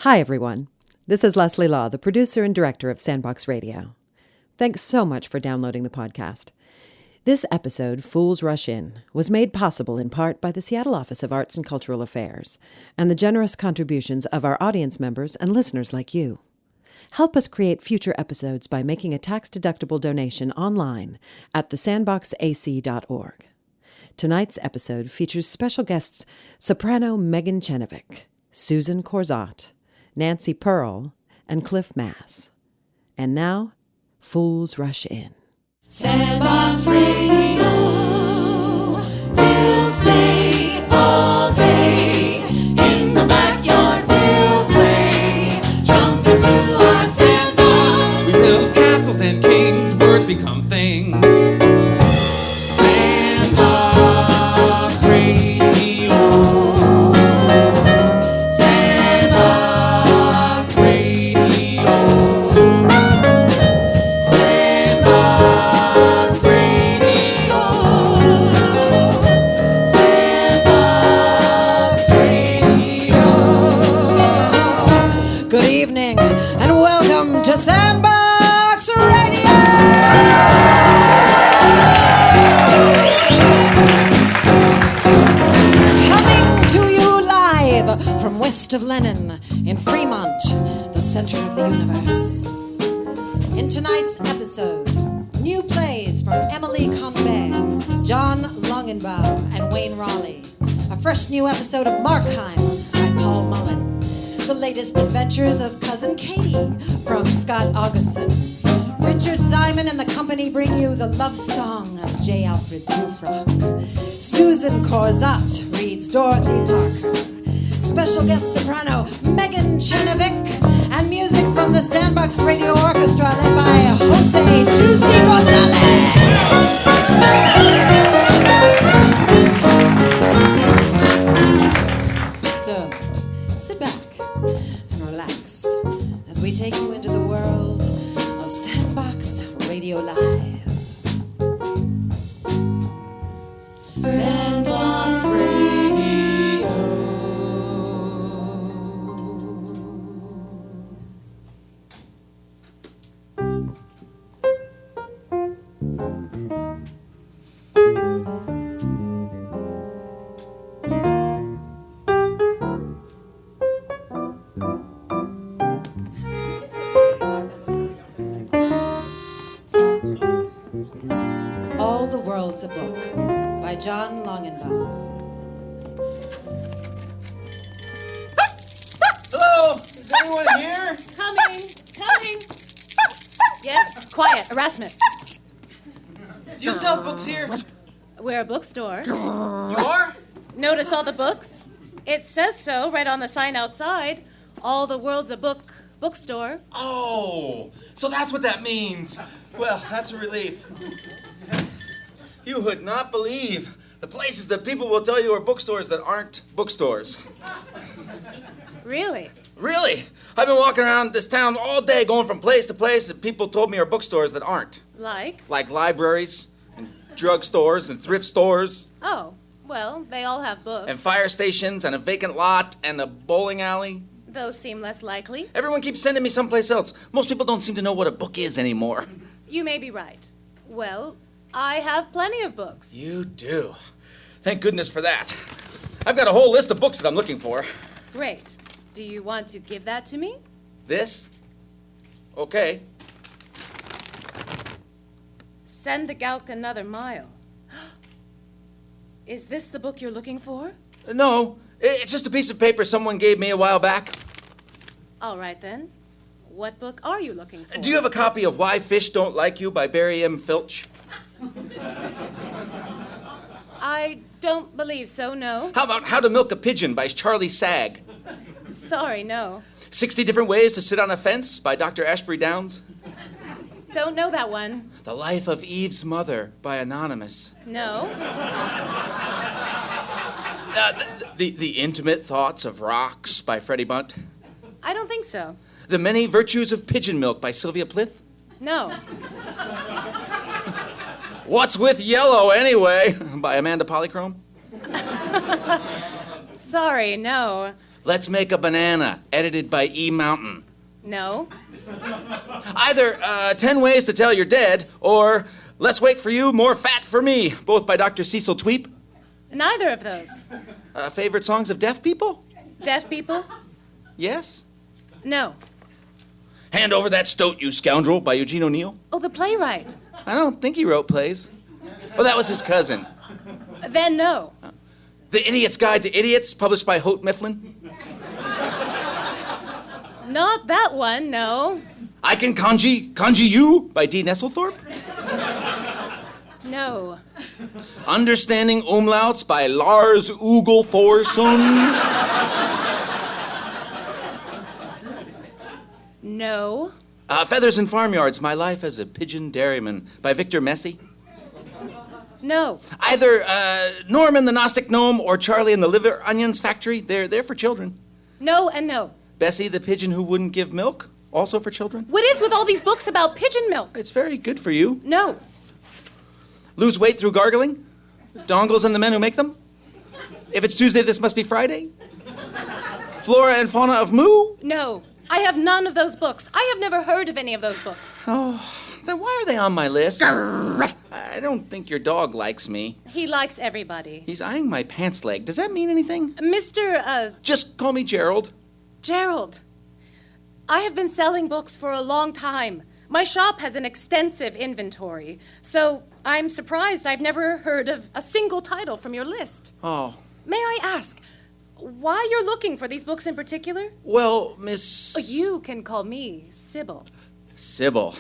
Hi, everyone. This is Leslie Law, the producer and director of Sandbox Radio. Thanks so much for downloading the podcast. This episode, Fools Rush In, was made possible in part by the Seattle Office of Arts and Cultural Affairs and the generous contributions of our audience members and listeners like you. Help us create future episodes by making a tax-deductible donation online at thesandboxac.org. Tonight's episode features special guests soprano Megan Chenovic, Susan Corzat, Nancy Pearl, and Cliff Mass. And now, Fools Rush In. Sandbox Radio, we'll stay all day. In the backyard we'll play. Jump into our sandbox. We build castles and kings, words become things. Sandbox Radio. Sandbox Radio. Sandbox Radio. Sandbox Radio. Good evening and welcome to Sandbox Radio. Coming to you live from west of Lennon in Fremont, the center of the universe. In tonight's episode, new plays from Emily Convert, John Longenbaugh, and Wayne Raleigh. A fresh new episode of Markheim by Paul Mullen. The latest adventures of Cousin Katie from Scott Augustin. Richard Simon and the company bring you the love song of J. Alfred Prufrock. Susan Corzat reads Dorothy Parker. Special guest soprano Megan Chenovic, and music from the Sandbox Radio Orchestra led by Jose Juicy Gonzalez. So, sit back and relax as we take you into the world of Sandbox Radio Live. Sandbox Radio. All the World's a Book by John Longenbaugh. Hello? Is anyone here? Coming. Yes, quiet, Erasmus. Do you sell books here? We're a bookstore. You are? Notice all the books? It says so right on the sign outside. All the World's a bookstore. Oh, so that's what that means. Well, that's a relief. You would not believe the places that people will tell you are bookstores that aren't bookstores. Really? Really? I've been walking around this town all day going from place to place that people told me are bookstores that aren't. Like? Like libraries, and drugstores, and thrift stores, Oh, well, they all have books. and fire stations, and a vacant lot, and a bowling alley. Those seem less likely. Everyone keeps sending me someplace else. Most people don't seem to know what a book is anymore. You may be right. Well, I have plenty of books. You do. Thank goodness for that. I've got a whole list of books that I'm looking for. Great. Do you want to give that to me? This? Okay. Send the Gauk another mile. Is this the book you're looking for? No, it's just a piece of paper someone gave me a while back. All right, then. What book are you looking for? Do you have a copy of Why Fish Don't Like You by Barry M. Filch? I don't believe so, no. How about How to Milk a Pigeon by Charlie Sagg? Sorry, no. 60 Different Ways to Sit on a Fence by Dr. Ashbury Downs? Don't know that one. The Life of Eve's Mother by Anonymous? No. The Intimate Thoughts of Rocks by Freddie Bunt? I don't think so. The Many Virtues of Pigeon Milk by Sylvia Plath? No. What's with Yellow Anyway by Amanda Polychrome? Sorry, no. Let's Make a Banana, edited by E. Mountain. No. Either 10 Ways to Tell You're Dead or Less Weight for You, More Fat for Me, both by Dr. Cecil Tweep. Neither of those. Favorite songs of deaf people? Deaf people? Yes. No. Hand Over That Stoat, You Scoundrel, by Eugene O'Neill. Oh, the playwright. I don't think he wrote plays. Oh, that was his cousin. Then no. The Idiot's Guide to Idiots, published by Holt Mifflin. Not that one, no. I Can Kanji You, by D. Nesselthorpe. No. Understanding Umlauts by Lars Ugel Thorson. No. Feathers and Farmyards, My Life as a Pigeon Dairyman, by Victor Messi. No. Either Norman the Gnostic Gnome or Charlie and the Liver Onions Factory. They're for children. No and no. Bessie the Pigeon Who Wouldn't Give Milk, also for children. What is with all these books about pigeon milk? It's very good for you. No. Lose Weight Through Gargling. Dongles and the Men Who Make Them. If It's Tuesday, This Must Be Friday. Flora and Fauna of Moo. No. I have none of those books. I have never heard of any of those books. Then why are they on my list? I don't think your dog likes me. He likes everybody. He's eyeing my pants leg. Does that mean anything? Mr. Just call me Gerald. Gerald. I have been selling books for a long time. My shop has an extensive inventory, so I'm surprised I've never heard of a single title from your list. Oh, May I ask why you're looking for these books in particular? well, Miss... You can call me Sybil. Sybil.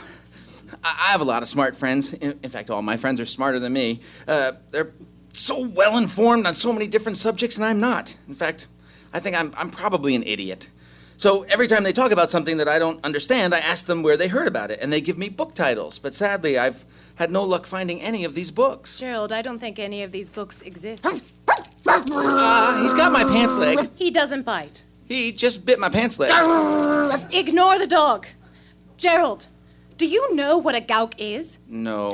I have a lot of smart friends. In fact, all my friends are smarter than me. They're so well informed on so many different subjects, and I'm not. In fact, I think I'm probably an idiot. So every time they talk about something that I don't understand, I ask them where they heard about it, and they give me book titles. But sadly, I've had no luck finding any of these books. Gerald, I don't think any of these books exist. He's got my pants leg. He doesn't bite. He just bit my pants leg. Ignore the dog. Gerald, do you know what a gawk is? No.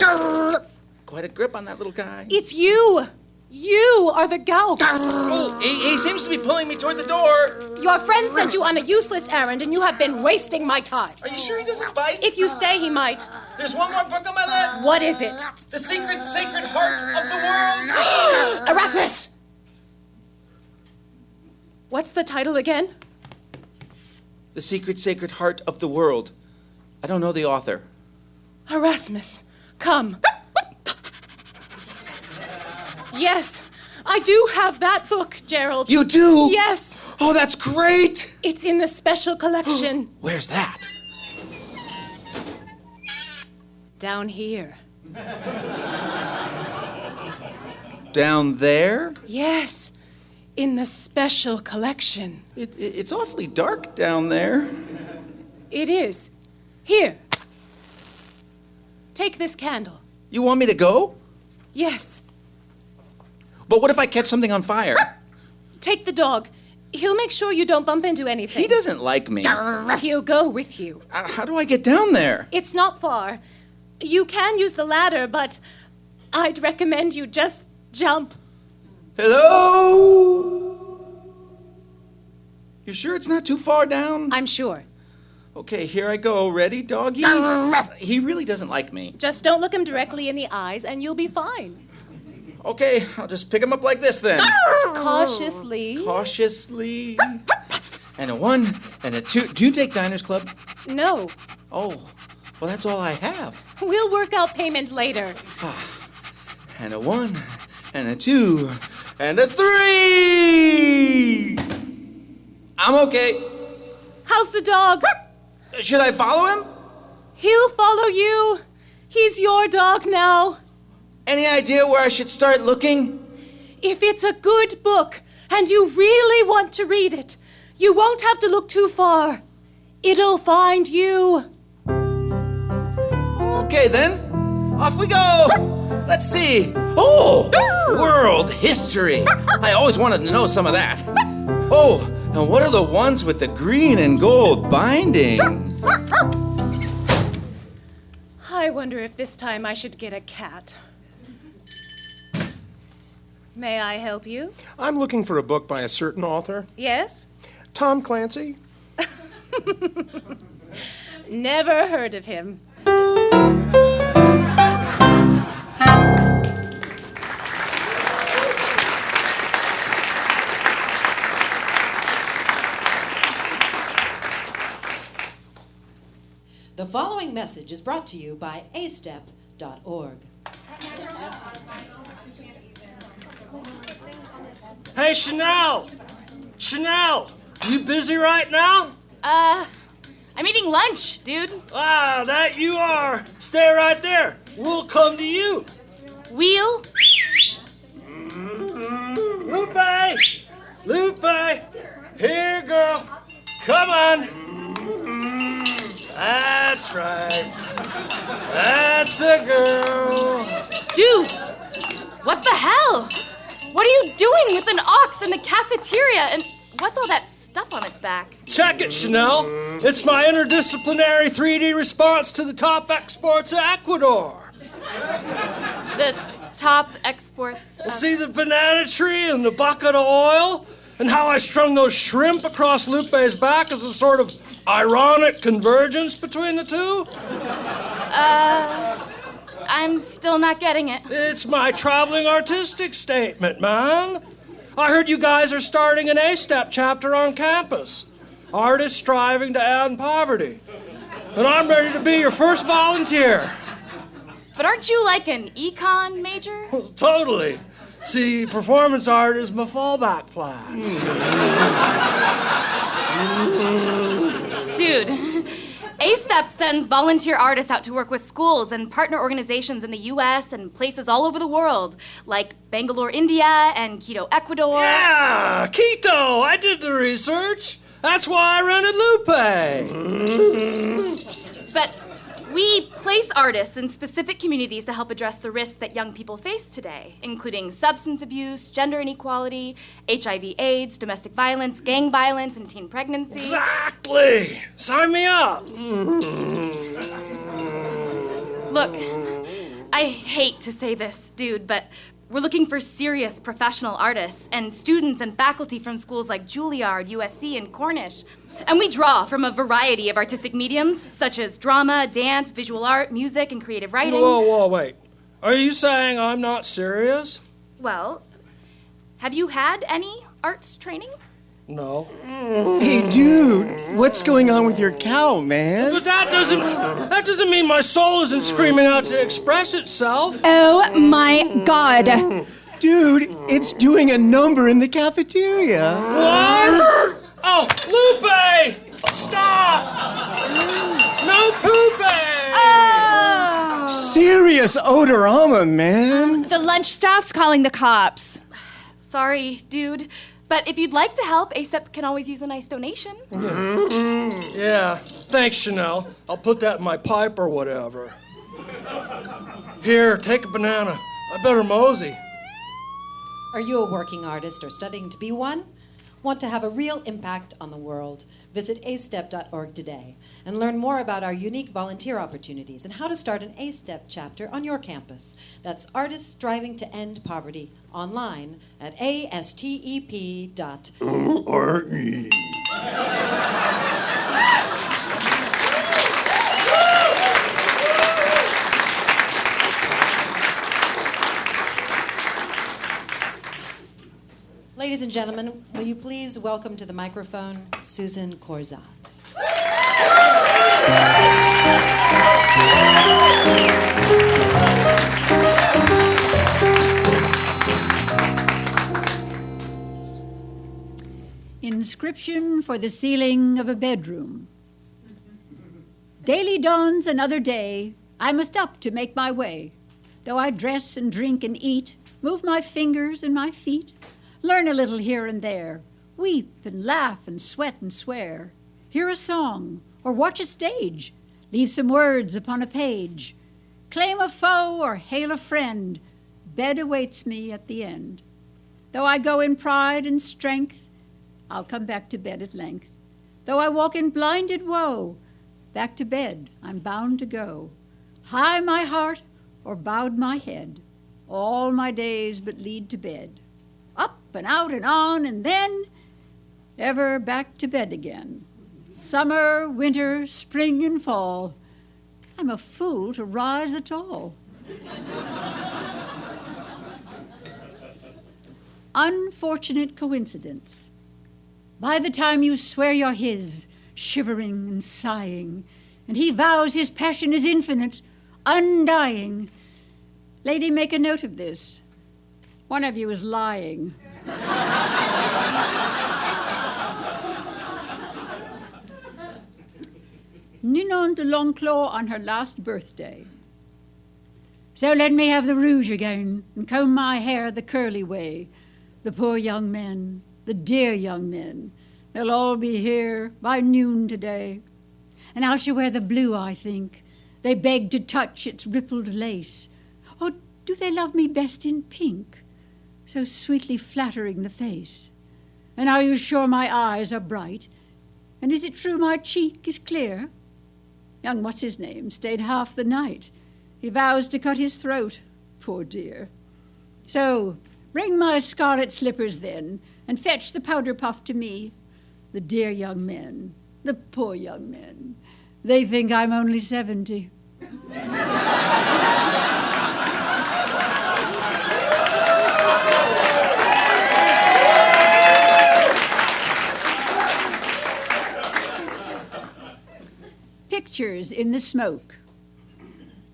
Quite a grip on that little guy. It's you. You are the gawk. Oh, he seems to be pulling me toward the door. Your friend sent you on a useless errand, and you have been wasting my time. Are you sure he doesn't bite? If you stay, he might. There's one more book on my list. What is it? The Secret Sacred Heart of the World. Erasmus! What's the title again? The Secret Sacred Heart of the World. I don't know the author. Erasmus, come. Yes, I do have that book, Gerald. You do? Yes. Oh, that's great. It's in the special collection. Where's that? Down here. Down there? Yes, in the special collection. It's awfully dark down there. It is. Here. Take this candle. You want me to go? Yes. But what if I catch something on fire? Take the dog. He'll make sure you don't bump into anything. He doesn't like me. He'll go with you. How do I get down there? It's not far. You can use the ladder, but I'd recommend you just jump. Hello? You sure it's not too far down? I'm sure. Okay, here I go. Ready, doggy? He really doesn't like me. Just don't look him directly in the eyes and you'll be fine. Okay, I'll just pick him up like this then. Cautiously. Cautiously. And a 1 and a 2. Do you take Diners Club? No. Oh, well, that's all I have. We'll work out payment later. And a 1 and a 2 and a 3. I'm okay. How's the dog? Should I follow him? He'll follow you. He's your dog now. Any idea where I should start looking? If it's a good book and you really want to read it, you won't have to look too far. It'll find you. Okay, then. Off we go. Let's see. Oh, world history. I always wanted to know some of that. Oh, and what are the ones with the green and gold bindings? I wonder if this time I should get a cat. May I help you? I'm looking for a book by a certain author. Yes? Tom Clancy? Never heard of him. The following message is brought to you by astep.org. Hey, Chanel! Chanel! You busy right now? I'm eating lunch, dude. Ah, that you are. Stay right there. We'll come to you. Wheel? Lupe! Lupe! Here, girl. Come on. That's right. That's a girl. Dude, what the hell? What are you doing with an ox in the cafeteria? And what's all that stuff on its back? Check it, Chanel. It's my interdisciplinary 3D response to the top exports of Ecuador. The top exports. See the banana tree and the bucket of oil? And how I strung those shrimp across Lupe's back as a sort of ironic convergence between the two? I'm still not getting it. It's my traveling artistic statement, man. I heard you guys are starting an A-Step chapter on campus. Artists striving to end poverty. And I'm ready to be your first volunteer. But aren't you like an econ major? Totally. See, performance art is my fallback plan. Dude, A-Step sends volunteer artists out to work with schools and partner organizations in the U.S. and places all over the world, like Bangalore, India, and Quito, Ecuador. Yeah, Quito. I did the research. That's why I rented Lupe. But we place artists in specific communities to help address the risks that young people face today, including substance abuse, gender inequality, HIV/AIDS, domestic violence, gang violence, and teen pregnancy. Exactly. Sign me up. Look, I hate to say this, dude, but we're looking for serious professional artists and students and faculty from schools like Juilliard, USC, and Cornish. And we draw from a variety of artistic mediums, such as drama, dance, visual art, music, and creative writing. Whoa, wait. Are you saying I'm not serious? Well, have you had any arts training? No. Hey, dude, what's going on with your cow, man? But that doesn't mean my soul isn't screaming out to express itself. Oh my God. Dude, it's doing a number in the cafeteria. What? Oh, Lupe! Stop! No pooping! Serious odorama, man. The lunch staff's calling the cops. Sorry, dude. But if you'd like to help, A-Step can always use a nice donation. Yeah, thanks, Chanel. I'll put that in my pipe or whatever. Here, take a banana. I better mosey. Are you a working artist or studying to be one? Want to have a real impact on the world? Visit astep.org today and learn more about our unique volunteer opportunities and how to start an A-Step chapter on your campus. That's Artists Striving to End Poverty online at astep.org. Ladies and gentlemen, will you please welcome to the microphone Susan Corzat. Inscription for the ceiling of a bedroom. Daily dawns another day. I must up to make my way. Though I dress and drink and eat, move my fingers and my feet, learn a little here and there, weep and laugh and sweat and swear, hear a song or watch a stage, leave some words upon a page, claim a foe or hail a friend, bed awaits me at the end. Though I go in pride and strength, I'll come back to bed at length. Though I walk in blinded woe, back to bed I'm bound to go. High my heart or bowed my head, all my days but lead to bed. Up and out and on, and then ever back to bed again. Summer, winter, spring, and fall. I'm a fool to rise at all. Unfortunate coincidence. By the time you swear you're his, shivering and sighing, and he vows his passion is infinite, undying. Lady, make a note of this. One of you is lying. Ninon de L'Enclos on her last birthday. So let me have the rouge again and comb my hair the curly way. The poor young men, the dear young men, they'll all be here by noon today. And I shall wear the blue, I think. They beg to touch its rippled lace. Or do they love me best in pink, so sweetly flattering the face? And are you sure my eyes are bright? And is it true my cheek is clear? Young what's-his-name stayed half the night. He vows to cut his throat, poor dear. So bring my scarlet slippers then, and fetch the powder puff to me. The dear young men, the poor young men, they think I'm only 70. Pictures in the smoke.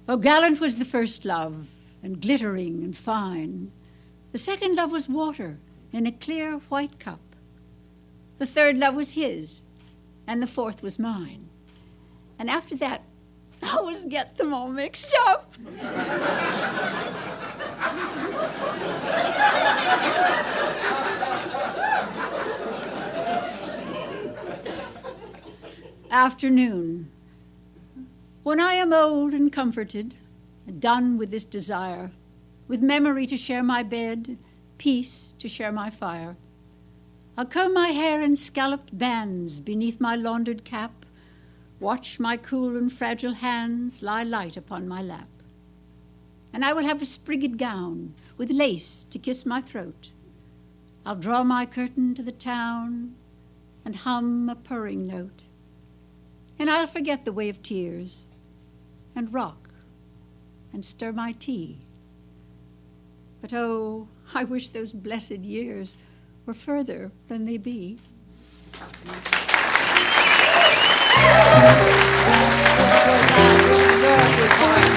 Oh, gallant was the first love, and glittering and fine. The second love was water in a clear white cup. The third love was his, and the fourth was mine. And after that, I always get them all mixed up. Afternoon. When I am old and comforted, done with this desire, with memory to share my bed, peace to share my fire, I'll comb my hair in scalloped bands beneath my laundered cap, watch my cool and fragile hands lie light upon my lap. And I will have a sprigged gown with lace to kiss my throat. I'll draw my curtain to the town and hum a purring note. And I'll forget the way of tears and rock and stir my tea. But oh, I wish those blessed years were further than they be. Dorothy Parker.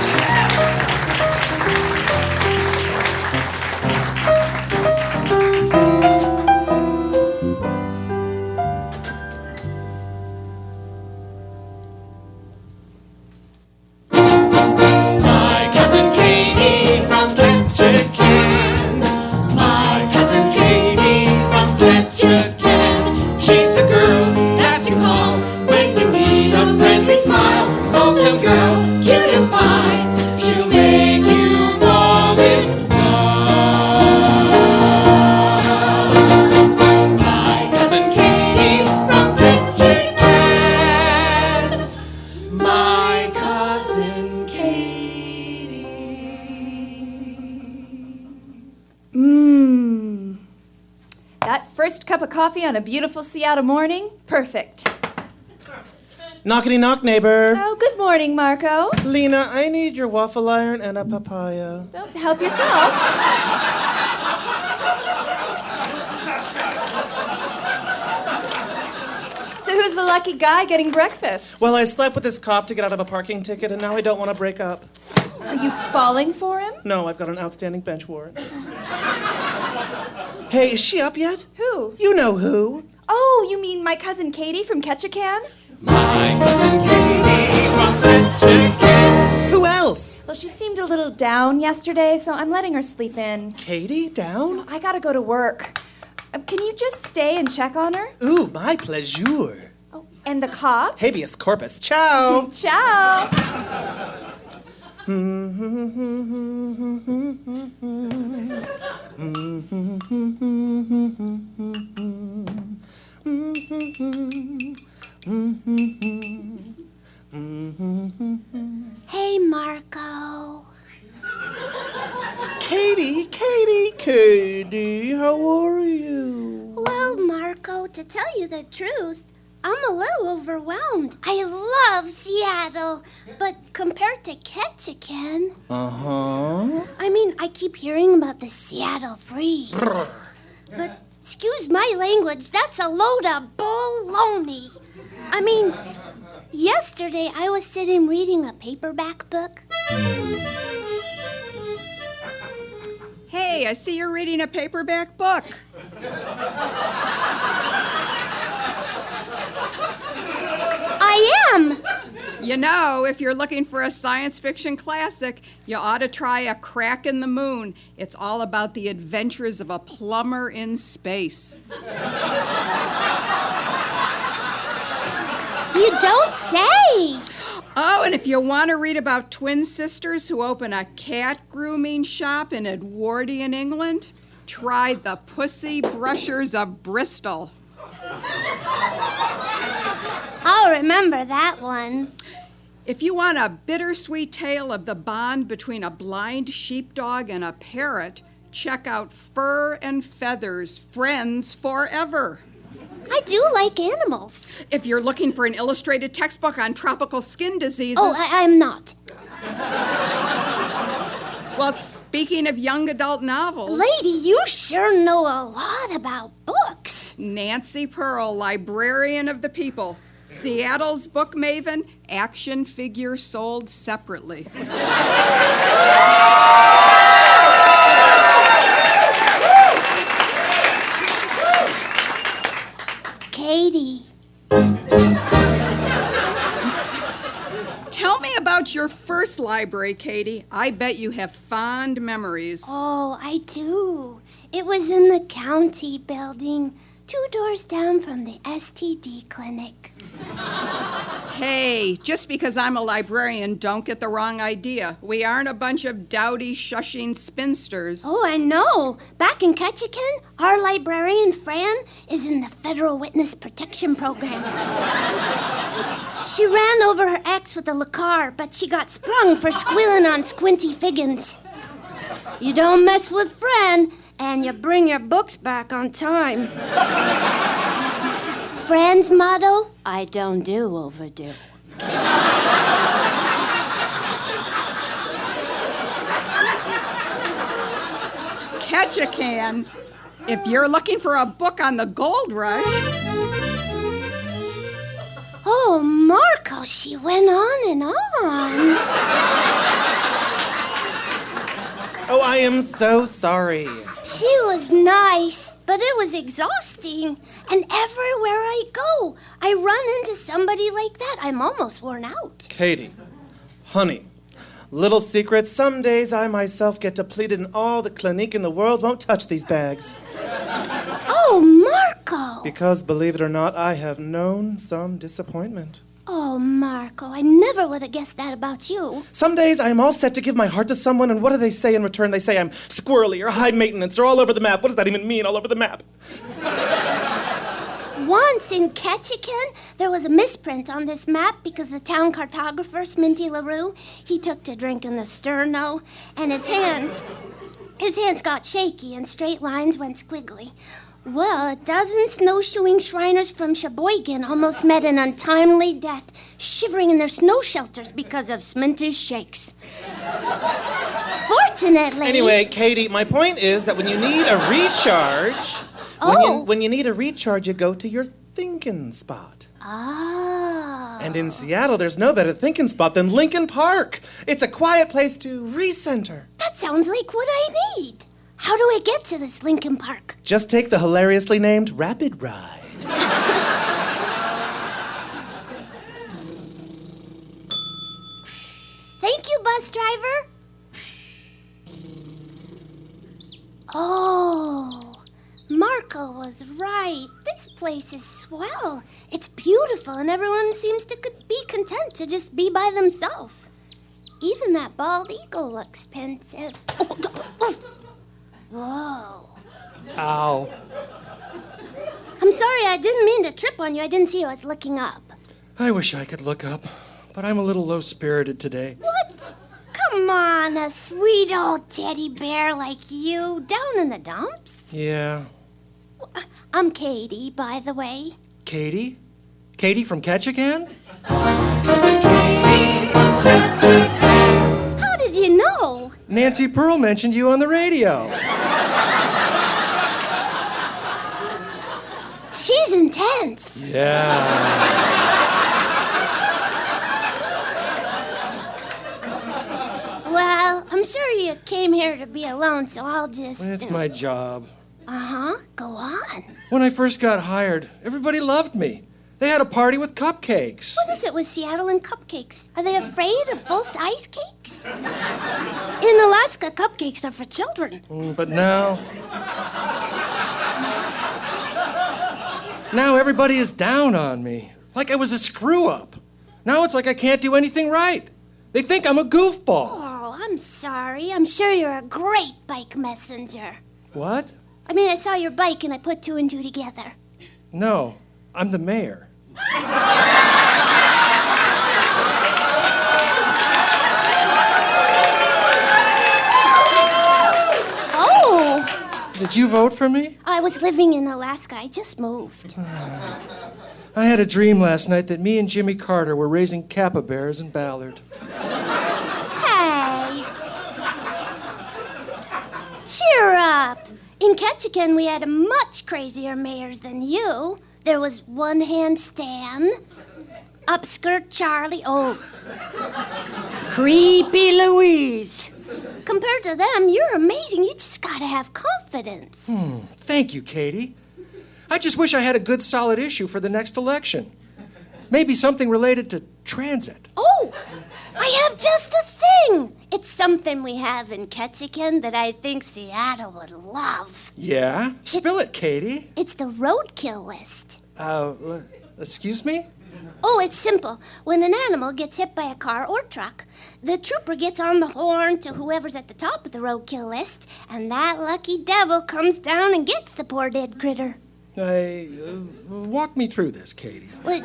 Cup of coffee on a beautiful Seattle morning? Perfect. Knockity knock, neighbor. Oh, good morning, Marco. Lena, I need your waffle iron and a papaya. Well, help yourself. So who's the lucky guy getting breakfast? Well, I slept with this cop to get out of a parking ticket, and now I don't want to break up. Are you falling for him? No, I've got an outstanding bench warrant. Hey, is she up yet? Who? You know who. Oh, you mean my cousin Katie from Ketchikan? My cousin Katie from Ketchikan. Who else? Well, she seemed a little down yesterday, so I'm letting her sleep in. Katie, down? I gotta go to work. Can you just stay and check on her? Ooh, my pleasure. Oh, and the cop? Habeas corpus. Ciao. Ciao. Hey, Marco. Katie, how are you? Well, Marco, to tell you the truth, I'm a little overwhelmed. I love Seattle, but compared to Ketchikan... Uh-huh. I mean, I keep hearing about the Seattle Freeze. But, excuse my language, that's a load of baloney. I mean, yesterday I was sitting reading a paperback book. Hey, I see you're reading a paperback book. I am! You know, if you're looking for a science fiction classic, you ought to try A Crack in the Moon. It's all about the adventures of a plumber in space. You don't say! Oh, and if you want to read about twin sisters who open a cat grooming shop in Edwardian England, try The Pussy Brushers of Bristol. I'll remember that one. If you want a bittersweet tale of the bond between a blind sheepdog and a parrot, check out Fur and Feathers, Friends Forever. I do like animals. If you're looking for an illustrated textbook on tropical skin diseases... Oh, I'm not. Well, speaking of young adult novels... Lady, you sure know a lot about books. Nancy Pearl, Librarian of the People. Seattle's book maven, action figure sold separately. Katie. Tell me about your first library, Katie. I bet you have fond memories. Oh, I do. It was in the county building, 2 doors down from the STD clinic. Hey, just because I'm a librarian, don't get the wrong idea. We aren't a bunch of dowdy, shushing spinsters. Oh, I know. Back in Ketchikan, our librarian, Fran, is in the Federal Witness Protection Program. She ran over her ex with a Lacar, but she got sprung for squealing on Squinty Figgins. You don't mess with Fran, and you bring your books back on time. Fran's motto, I don't do overdue. Ketchikan, if you're looking for a book on the gold rush... Oh, Marco, she went on and on. Oh, I am so sorry. She was nice, but it was exhausting. And everywhere I go, I run into somebody like that. I'm almost worn out. Katie, honey, little secret, some days I myself get depleted and all the clinique in the world won't touch these bags. Oh, Marco! Because, believe it or not, I have known some disappointment. Oh, Marco, I never would have guessed that about you. Some days I am all set to give my heart to someone, and what do they say in return? They say I'm squirrely or high maintenance or all over the map. What does that even mean, all over the map? Once in Ketchikan, there was a misprint on this map because the town cartographer, Sminty LaRue, he took to drinking the sterno, and his hands got shaky and straight lines went squiggly. Well, a dozen snowshoeing Shriners from Sheboygan almost met an untimely death, shivering in their snow shelters because of Sminty's shakes. Fortunately... Anyway, Katie, my point is that when you need a recharge... When you need a recharge, you go to your thinking spot. Oh. And in Seattle, there's no better thinking spot than Lincoln Park. It's a quiet place to recenter. That sounds like what I need. How do I get to this Lincoln Park? Just take the hilariously named Rapid Ride. Thank you, bus driver. Oh, Marco was right. This place is swell. It's beautiful, and everyone seems to be content to just be by themselves. Even that bald eagle looks pensive. Whoa. Ow. I'm sorry, I didn't mean to trip on you. I didn't see you. I was looking up. I wish I could look up, but I'm a little low-spirited today. What? Come on, a sweet old teddy bear like you, down in the dumps? Yeah. I'm Katie, by the way. Katie? Katie from Ketchikan? How did you know? Nancy Pearl mentioned you on the radio. She's intense. Yeah. Well, I'm sure you came here to be alone, so I'll just... It's my job. Uh-huh. Go on. When I first got hired, everybody loved me. They had a party with cupcakes. What is it with Seattle and cupcakes? Are they afraid of full-size cakes? In Alaska, cupcakes are for children. But now... Now everybody is down on me. Like I was a screw-up. Now it's like I can't do anything right. They think I'm a goofball. Oh, I'm sorry. I'm sure you're a great bike messenger. What? I mean, I saw your bike and I put two and two together. No, I'm the mayor. Oh! Did you vote for me? I was living in Alaska. I just moved. I had a dream last night that me and Jimmy Carter were raising Kappa bears in Ballard. Hey! Cheer up! In Ketchikan, we had much crazier mayors than you. There was one-hand Stan, upskirt Charlie, creepy Louise. Compared to them, you're amazing. You just gotta have confidence. Thank you, Katie. I just wish I had a good, solid issue for the next election. Maybe something related to transit. Oh, I have just the thing. It's something we have in Ketchikan that I think Seattle would love. Yeah? Spill it, Katie. It's the roadkill list. Excuse me? Oh, it's simple. When an animal gets hit by a car or truck, the trooper gets on the horn to whoever's at the top of the roadkill list, and that lucky devil comes down and gets the poor dead critter. Walk me through this, Katie. Well,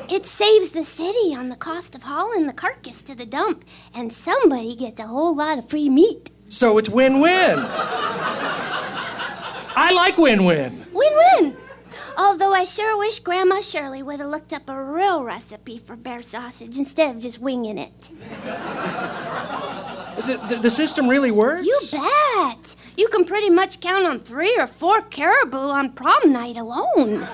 it saves the city on the cost of hauling the carcass to the dump, and somebody gets a whole lot of free meat. So it's win-win. I like win-win. Win-win. Although I sure wish Grandma Shirley would have looked up a real recipe for bear sausage instead of just winging it. The system really works? You bet. You can pretty much count on 3 or 4 caribou on prom night alone.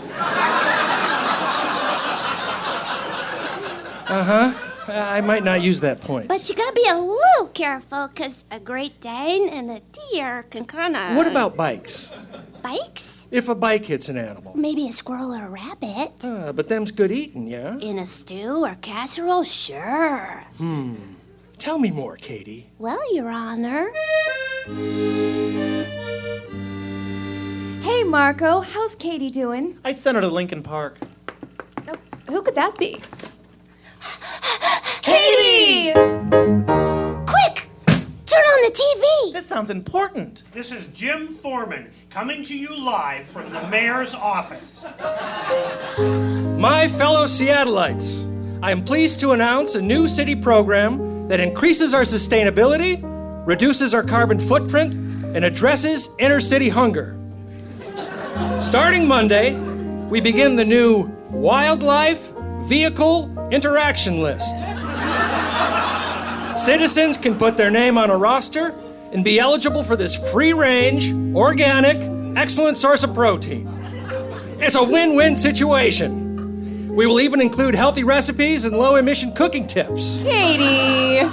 I might not use that point. But you gotta be a little careful, because a Great Dane and a deer can kinda... What about bikes? Bikes? If a bike hits an animal. Maybe a squirrel or a rabbit. But them's good eating, yeah? In a stew or casserole, sure. Tell me more, Katie. Well, Your Honor. Hey, Marco, how's Katie doing? I sent her to Lincoln Park. Who could that be? Katie! Quick! Turn on the TV! This sounds important. This is Jim Foreman coming to you live from the mayor's office. My fellow Seattleites, I am pleased to announce a new city program that increases our sustainability, reduces our carbon footprint, and addresses inner-city hunger. Starting Monday, we begin the new Wildlife Vehicle Interaction List. Citizens can put their name on a roster and be eligible for this free-range, organic, excellent source of protein. It's a win-win situation. We will even include healthy recipes and low-emission cooking tips. Katie!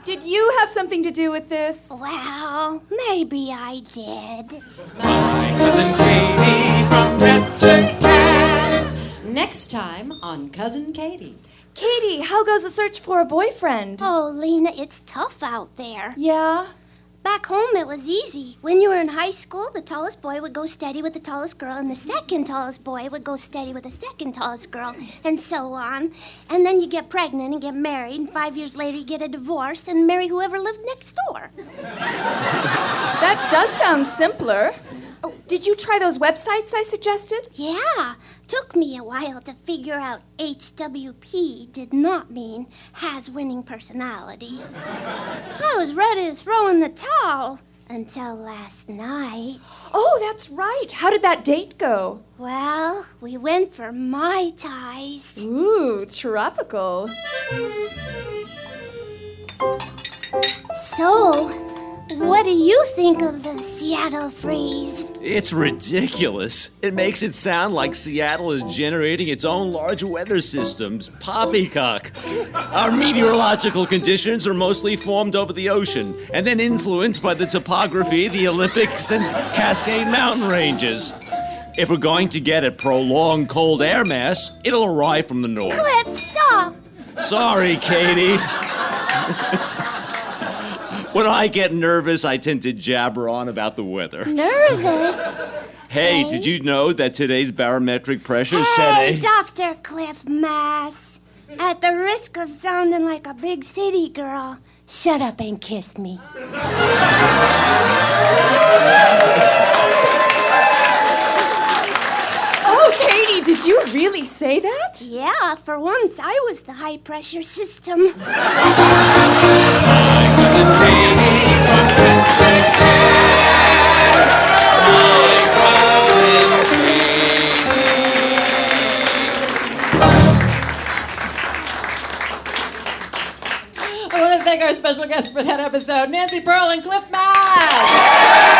Did you have something to do with this? Well, maybe I did. My cousin Katie from Ketchikan. Next time on Cousin Katie. Katie, how goes the search for a boyfriend? Oh, Lena, it's tough out there. Yeah? Back home, it was easy. When you were in high school, the tallest boy would go steady with the tallest girl, and the second tallest boy would go steady with the second tallest girl, and so on. And then you get pregnant and get married, and 5 years later you get a divorce and marry whoever lived next door. That does sound simpler. Oh, did you try those websites I suggested? Yeah. Took me a while to figure out HWP did not mean has winning personality. I was ready to throw in the towel Until last night. Oh, that's right. How did that date go? Well, we went for Mai Tais. Ooh, tropical. So, what do you think of the Seattle freeze? It's ridiculous. It makes it sound like Seattle is generating its own large weather systems. Poppycock. Our meteorological conditions are mostly formed over the ocean and then influenced by the topography, the Olympics, and Cascade Mountain ranges. If we're going to get a prolonged cold air mass, it'll arrive from the north. Cliff, stop! Sorry, Katie. When I get nervous, I tend to jabber on about the weather. Nervous? Hey, did you know that today's barometric pressure said Hey, Dr. Cliff Mass. At the risk of sounding like a big city girl, shut up and kiss me. Oh, Katie, did you really say that? Yeah, for once I was the high pressure system. I want to thank our special guests for that episode, Nancy Pearl and Cliff Mass.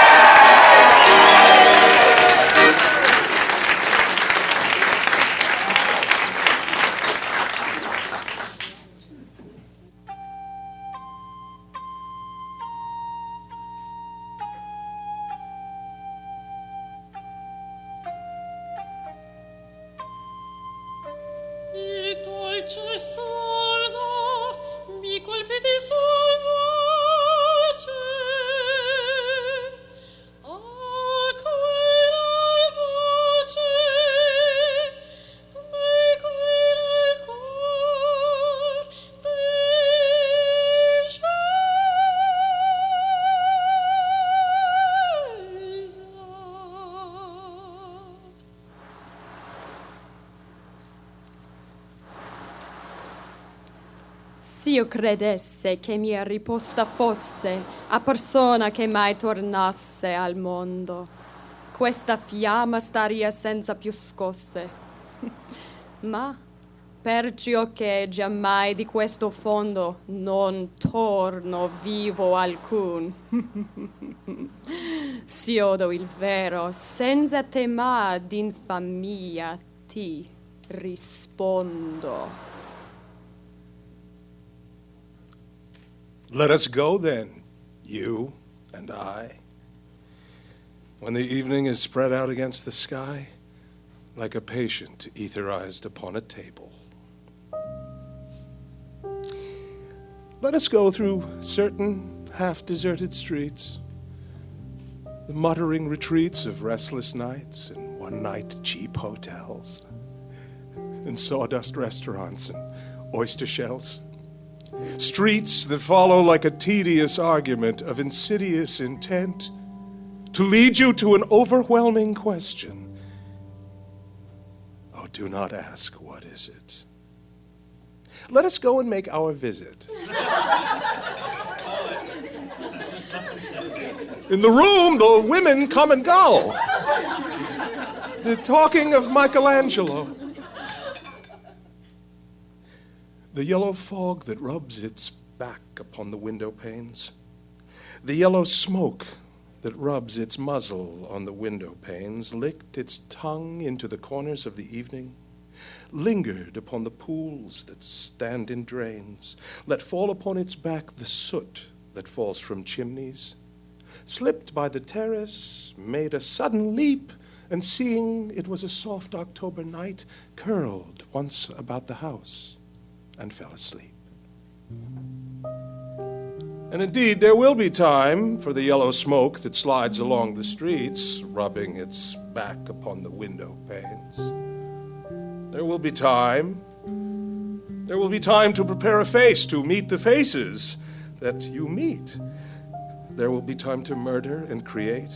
S'io credesse che mia riposta fosse a persona che mai tornasse al mondo, questa fiamma staria senza più scosse. Ma perciò che giammai di questo fondo non torno vivo alcun. S'iodo il vero, senza tema d'infamia ti rispondo. Let us go then, you and I, when the evening is spread out against the sky, like a patient etherized upon a table. Let us go through certain half-deserted streets, the muttering retreats of restless nights and one-night cheap hotels, and sawdust restaurants and oyster shells. Streets that follow like a tedious argument of insidious intent to lead you to an overwhelming question. Oh, do not ask, what is it? Let us go and make our visit. In the room, the women come and go. They're talking of Michelangelo. The yellow fog that rubs its back upon the window panes. The yellow smoke that rubs its muzzle on the window panes, licked its tongue into the corners of the evening, lingered upon the pools that stand in drains, let fall upon its back the soot that falls from chimneys, slipped by the terrace, made a sudden leap, and seeing it was a soft October night, curled once about the house and fell asleep. And indeed, there will be time for the yellow smoke that slides along the streets, rubbing its back upon the window panes. There will be time. There will be time to prepare a face to meet the faces that you meet. There will be time to murder and create,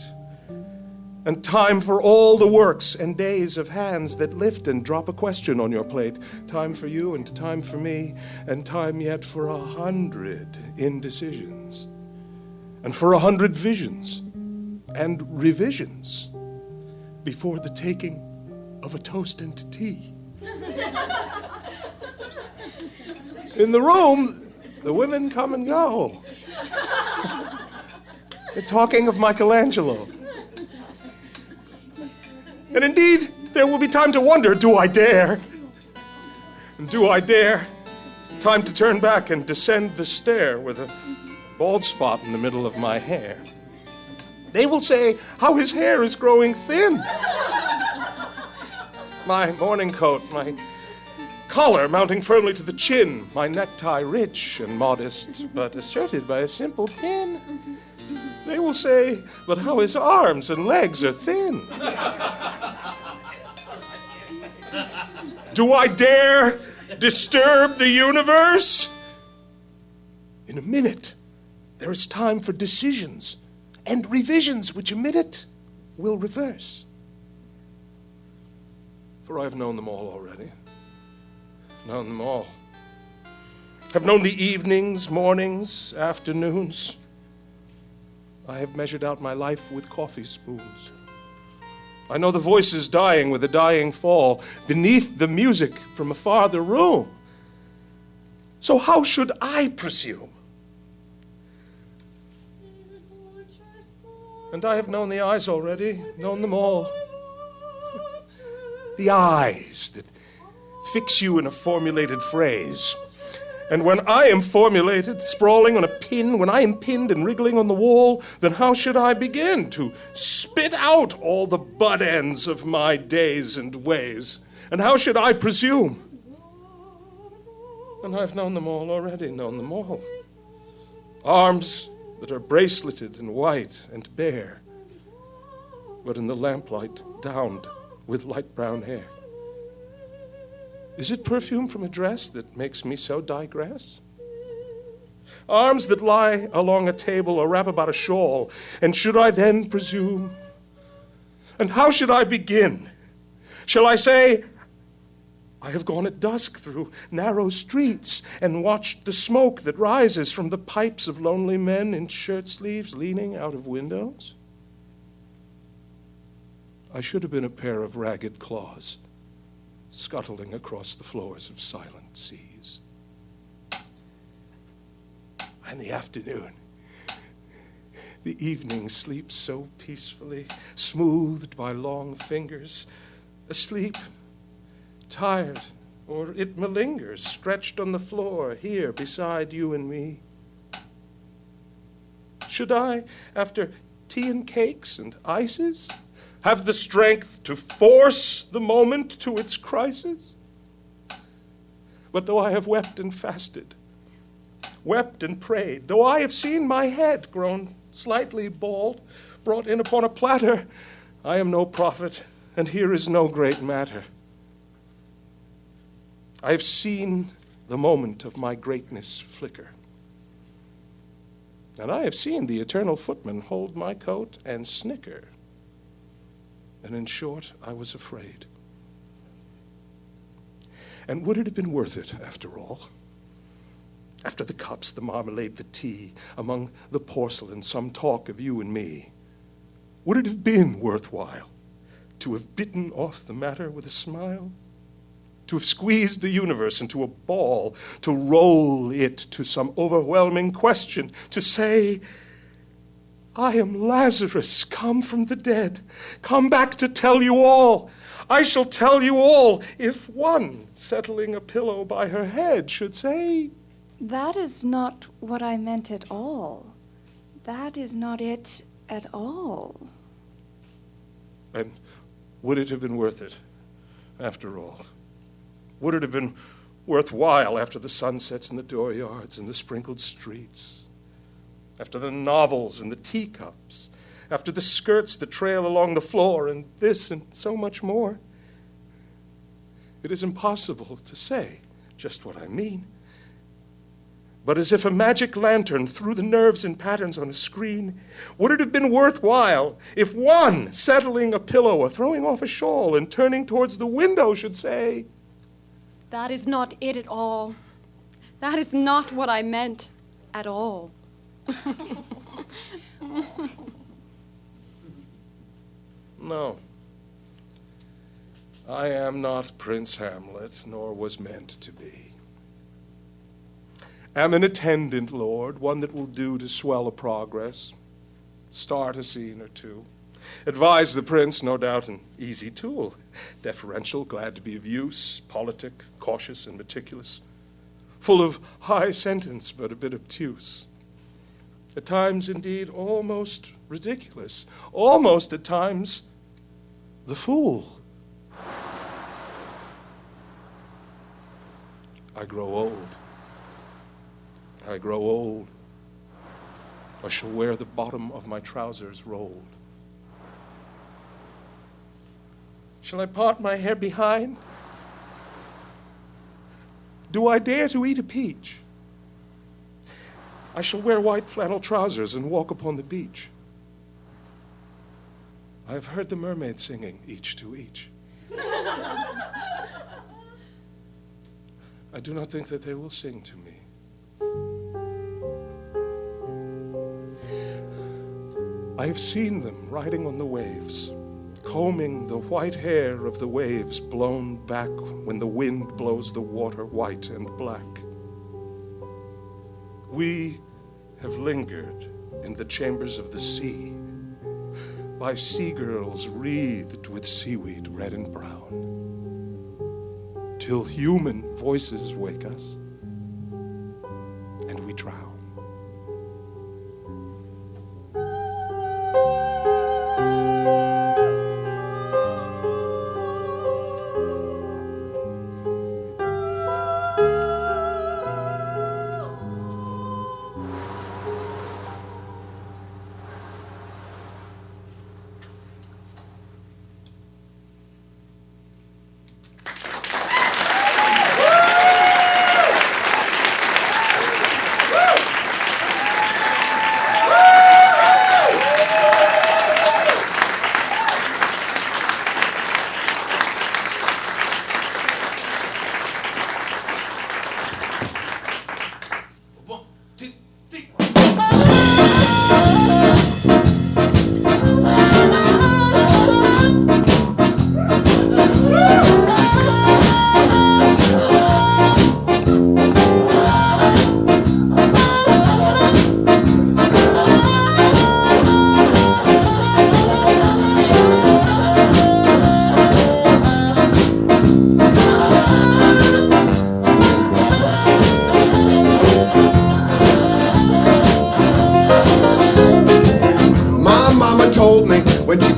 and time for all the works and days of hands that lift and drop a question on your plate. Time for you and time for me, and time yet for 100 indecisions. and for 100 visions and revisions before the taking of a toast and tea. In the room, the women come and go. They're talking of Michelangelo. And indeed, there will be time to wonder, do I dare? And do I dare? Time to turn back and descend the stair with a bald spot in the middle of my hair. They will say how his hair is growing thin. My morning coat, my collar mounting firmly to the chin, my necktie rich and modest, but asserted by a simple pin. They will say, but how his arms and legs are thin. Do I dare disturb the universe? In a minute, there is time for decisions and revisions which a minute will reverse. For I have known them all already. Known them all. Have known the evenings, mornings, afternoons. I have measured out my life with coffee spoons. I know the voices dying with a dying fall beneath the music from a farther room. So how should I presume? And I have known the eyes already, known them all. The eyes that fix you in a formulated phrase. And when I am formulated, sprawling on a pin, when I am pinned and wriggling on the wall, then how should I begin to spit out all the butt ends of my days and ways? And how should I presume? And I've known them all already, known them all. Arms that are braceleted and white and bare, but in the lamplight downed with light brown hair. Is it perfume from a dress that makes me so digress? Arms that lie along a table or wrap about a shawl, and should I then presume? And how should I begin? Shall I say, I have gone at dusk through narrow streets and watched the smoke that rises from the pipes of lonely men in shirt sleeves leaning out of windows? I should have been a pair of ragged claws scuttling across the floors of silent seas. And the afternoon, the evening sleeps so peacefully, smoothed by long fingers, asleep, tired, or it malingers, stretched on the floor here beside you and me. Should I, after tea and cakes and ices, have the strength to force the moment to its crisis? But though I have wept and fasted, wept and prayed, though I have seen my head grown slightly bald, brought in upon a platter, I am no prophet, and here is no great matter. I have seen the moment of my greatness flicker, and I have seen the eternal footman hold my coat and snicker. And in short, I was afraid. And would it have been worth it, after all? After the cups, the marmalade, the tea, among the porcelain, some talk of you and me, would it have been worthwhile to have bitten off the matter with a smile? To have squeezed the universe into a ball, to roll it to some overwhelming question, to say, I am Lazarus, come from the dead, come back to tell you all. I shall tell you all, if one, settling a pillow by her head, should say, That is not what I meant at all. That is not it at all. And would it have been worth it, after all? Would it have been worthwhile after the sunsets in the dooryards and the sprinkled streets? After the novels and the teacups, after the skirts that trail along the floor, and this and so much more? It is impossible to say just what I mean. But as if a magic lantern threw the nerves and patterns on a screen, would it have been worthwhile if one, settling a pillow or throwing off a shawl and turning towards the window, should say, That is not it at all. That is not what I meant at all. No. I am not Prince Hamlet, nor was meant to be. Am an attendant, Lord, one that will do to swell a progress, start a scene or two. Advise the prince, no doubt an easy tool, deferential, glad to be of use, politic, cautious and meticulous, full of high sentence but a bit obtuse. At times, indeed, almost ridiculous, almost at times the fool. I grow old. I grow old. I shall wear the bottom of my trousers rolled. Shall I part my hair behind? Do I dare to eat a peach? I shall wear white flannel trousers and walk upon the beach. I have heard the mermaids singing, each to each. I do not think that they will sing to me. I have seen them riding on the waves, combing the white hair of the waves blown back when the wind blows the water white and black. We have lingered in the chambers of the sea, by sea girls wreathed with seaweed red and brown, till human voices wake us and we drown.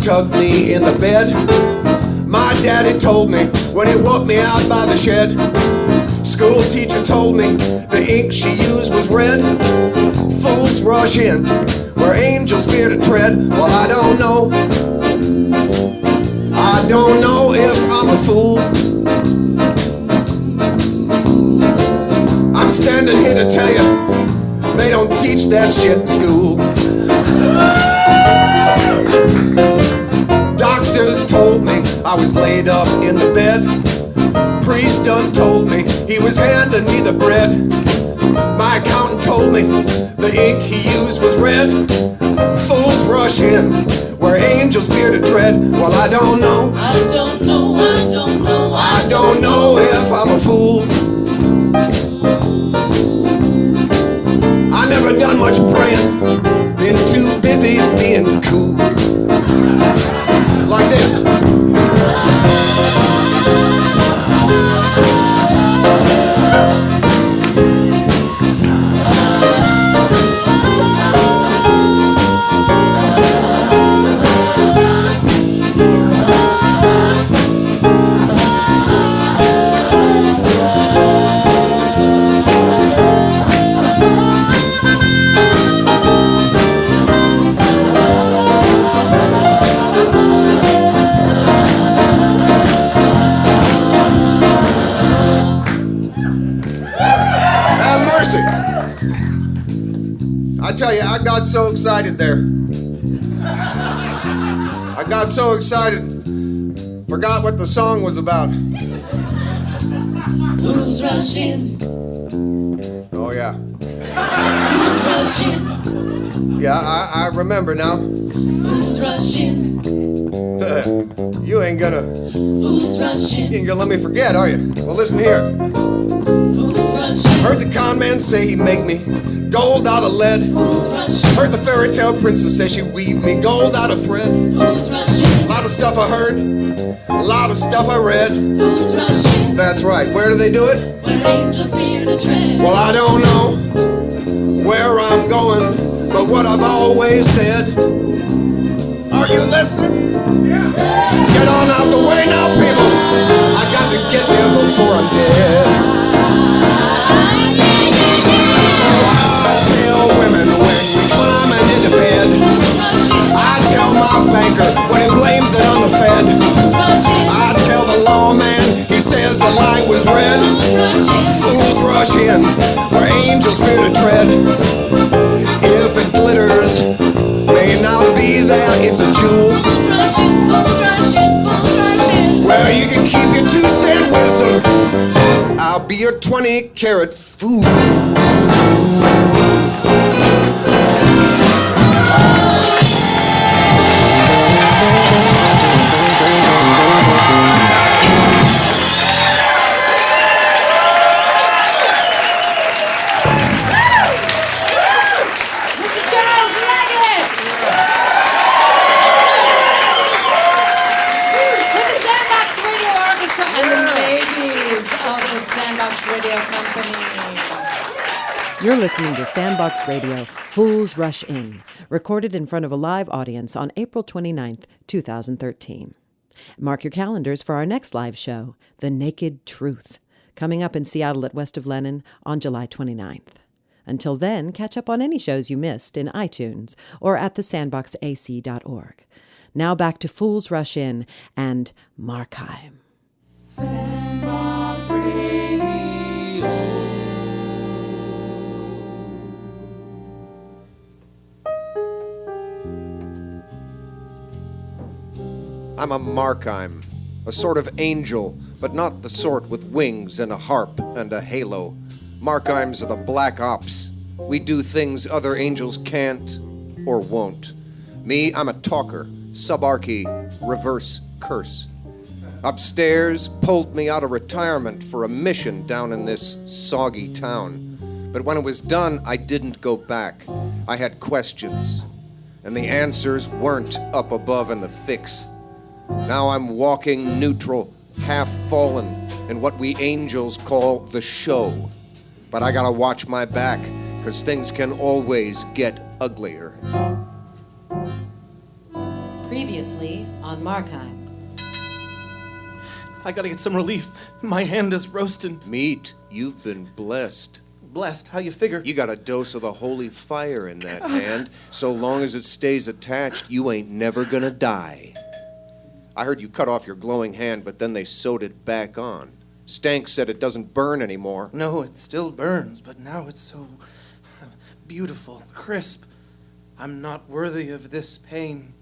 Tucked me in the bed. My daddy told me when he walked me out by the shed. School teacher told me the ink she used was red. Fools rush in where angels fear to tread. Well, I don't know. I don't know if I'm a fool. I'm standing here to tell you they don't teach that shit in school. Doctors told me I was laid up in the bed. Priest done told me he was handing me the bread. My accountant told me the ink he used was red. Fools rush in where angels fear to tread. Well, I don't know. I don't know. I don't know. I don't know if I'm a fool. I never done much praying. Been too busy being cool. Like this. I tell you, I got so excited there. I got so excited, forgot what the song was about. Fools rush in. Oh, yeah. Fools rush in Yeah, I remember now. Fools rush in. You ain't gonna... Fools rush in. You ain't gonna let me forget, are you? Well, listen here. Fools rush in. Heard the con man say he'd make me gold out of lead. Fools rush in. Heard the fairy tale princess say she'd weave me gold out of thread. Fools rush in. A lot of stuff I heard, a lot of stuff I read. Fools rush in. That's right. Where do they do it? Where angels fear to tread. Well, I don't know where I'm going, but what I've always said. Are you listening? Get on out the way now, people. I got to get there before I'm dead. So I tell women when we're climbing into bed. I tell my banker when he blames it on the Fed. I tell the lawman, he says the light was red. Fools rush in where angels fear to tread. If it glitters, may not be there, it's a jewel. Well, you can keep your 2-cent wisdom. I'll be your 20-carat fool. Radio Company. You're listening to Sandbox Radio, Fools Rush In, recorded in front of a live audience on April 29th, 2013. Mark your calendars for our next live show, The Naked Truth, coming up in Seattle at West of Lenin on July 29th. Until then, catch up on any shows you missed in iTunes or at thesandboxac.org. Now back to Fools Rush In and Markheim. Sandbox Radio. I'm a Markheim, a sort of angel, but not the sort with wings and a harp and a halo. Markheims are the black ops. We do things other angels can't or won't. Me, I'm a talker, subarchy, reverse curse. Upstairs pulled me out of retirement for a mission down in this soggy town. But when it was done, I didn't go back. I had questions, and the answers weren't up above in the fix. Now I'm walking neutral, half fallen, in what we angels call the show. But I gotta watch my back, 'cause things can always get uglier. Previously on Markheim. I gotta get some relief. My hand is roasting. Meat, you've been blessed. Blessed? How you figure? You got a dose of the holy fire in that hand. So long as it stays attached, you ain't never gonna die. I heard you cut off your glowing hand, but then they sewed it back on. Stank said it doesn't burn anymore. No, it still burns, but now it's so beautiful, crisp. I'm not worthy of this pain.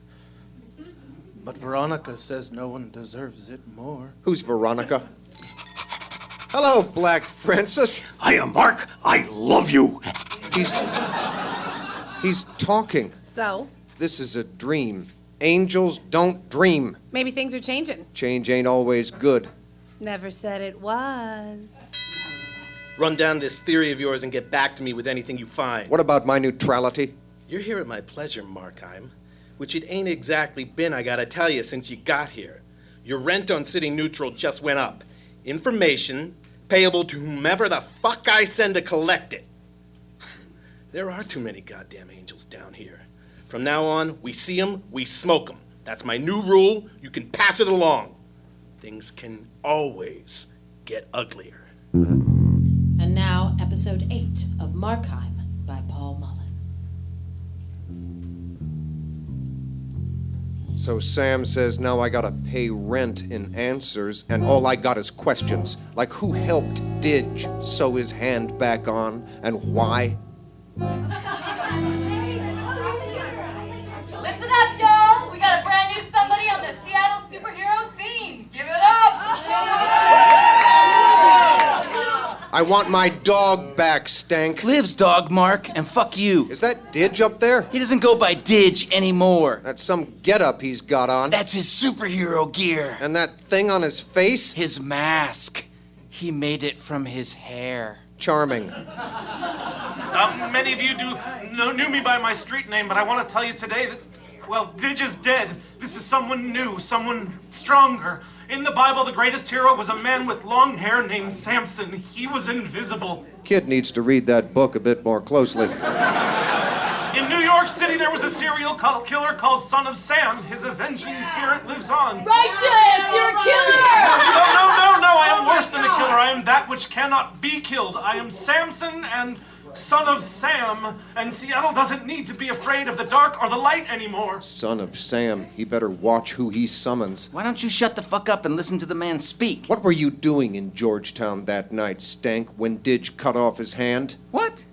But Veronica says no one deserves it more. Who's Veronica? Hello, Black Francis. I am Mark. I love you. He's talking. So? This is a dream. Angels don't dream. Maybe things are changing. Change ain't always good. Never said it was. Run down this theory of yours and get back to me with anything you find. What about my neutrality? You're here at my pleasure, Markheim, which it ain't exactly been, I gotta tell you, since you got here. Your rent on sitting neutral just went up. Information payable to whomever the fuck I send to collect it. There are too many goddamn angels down here. From now on, we see them, we smoke them. That's my new rule. You can pass it along. Things can always get uglier. And now, episode 8 of Markheim by Paul Mullen. So Sam says now I gotta pay rent in answers, and all I got is questions. Like who helped Didge sew his hand back on, and why? Listen up, y'all! We got a brand new somebody on the Seattle superhero scene! Give it up! I want my dog back, Stank. Liv's dog, Mark, and fuck you. Is that Didge up there? He doesn't go by Didge anymore. That's some getup he's got on. That's his superhero gear. And that thing on his face? His mask. He made it from his hair. Charming. Many of you knew me by my street name, but I want to tell you today that, well, Didge is dead. This is someone new, someone stronger. In the Bible, the greatest hero was a man with long hair named Samson. He was invisible. Kid needs to read that book a bit more closely. In New York City, there was a serial killer called Son of Sam. His avenging spirit lives on. Righteous! You're a killer! No, I am worse than a killer. I am that which cannot be killed. I am Samson and Son of Sam, and Seattle doesn't need to be afraid of the dark or the light anymore. Son of Sam, he better watch who he summons. Why don't you shut the fuck up and listen to the man speak? What were you doing in Georgetown that night, Stank, when Didge cut off his hand? What?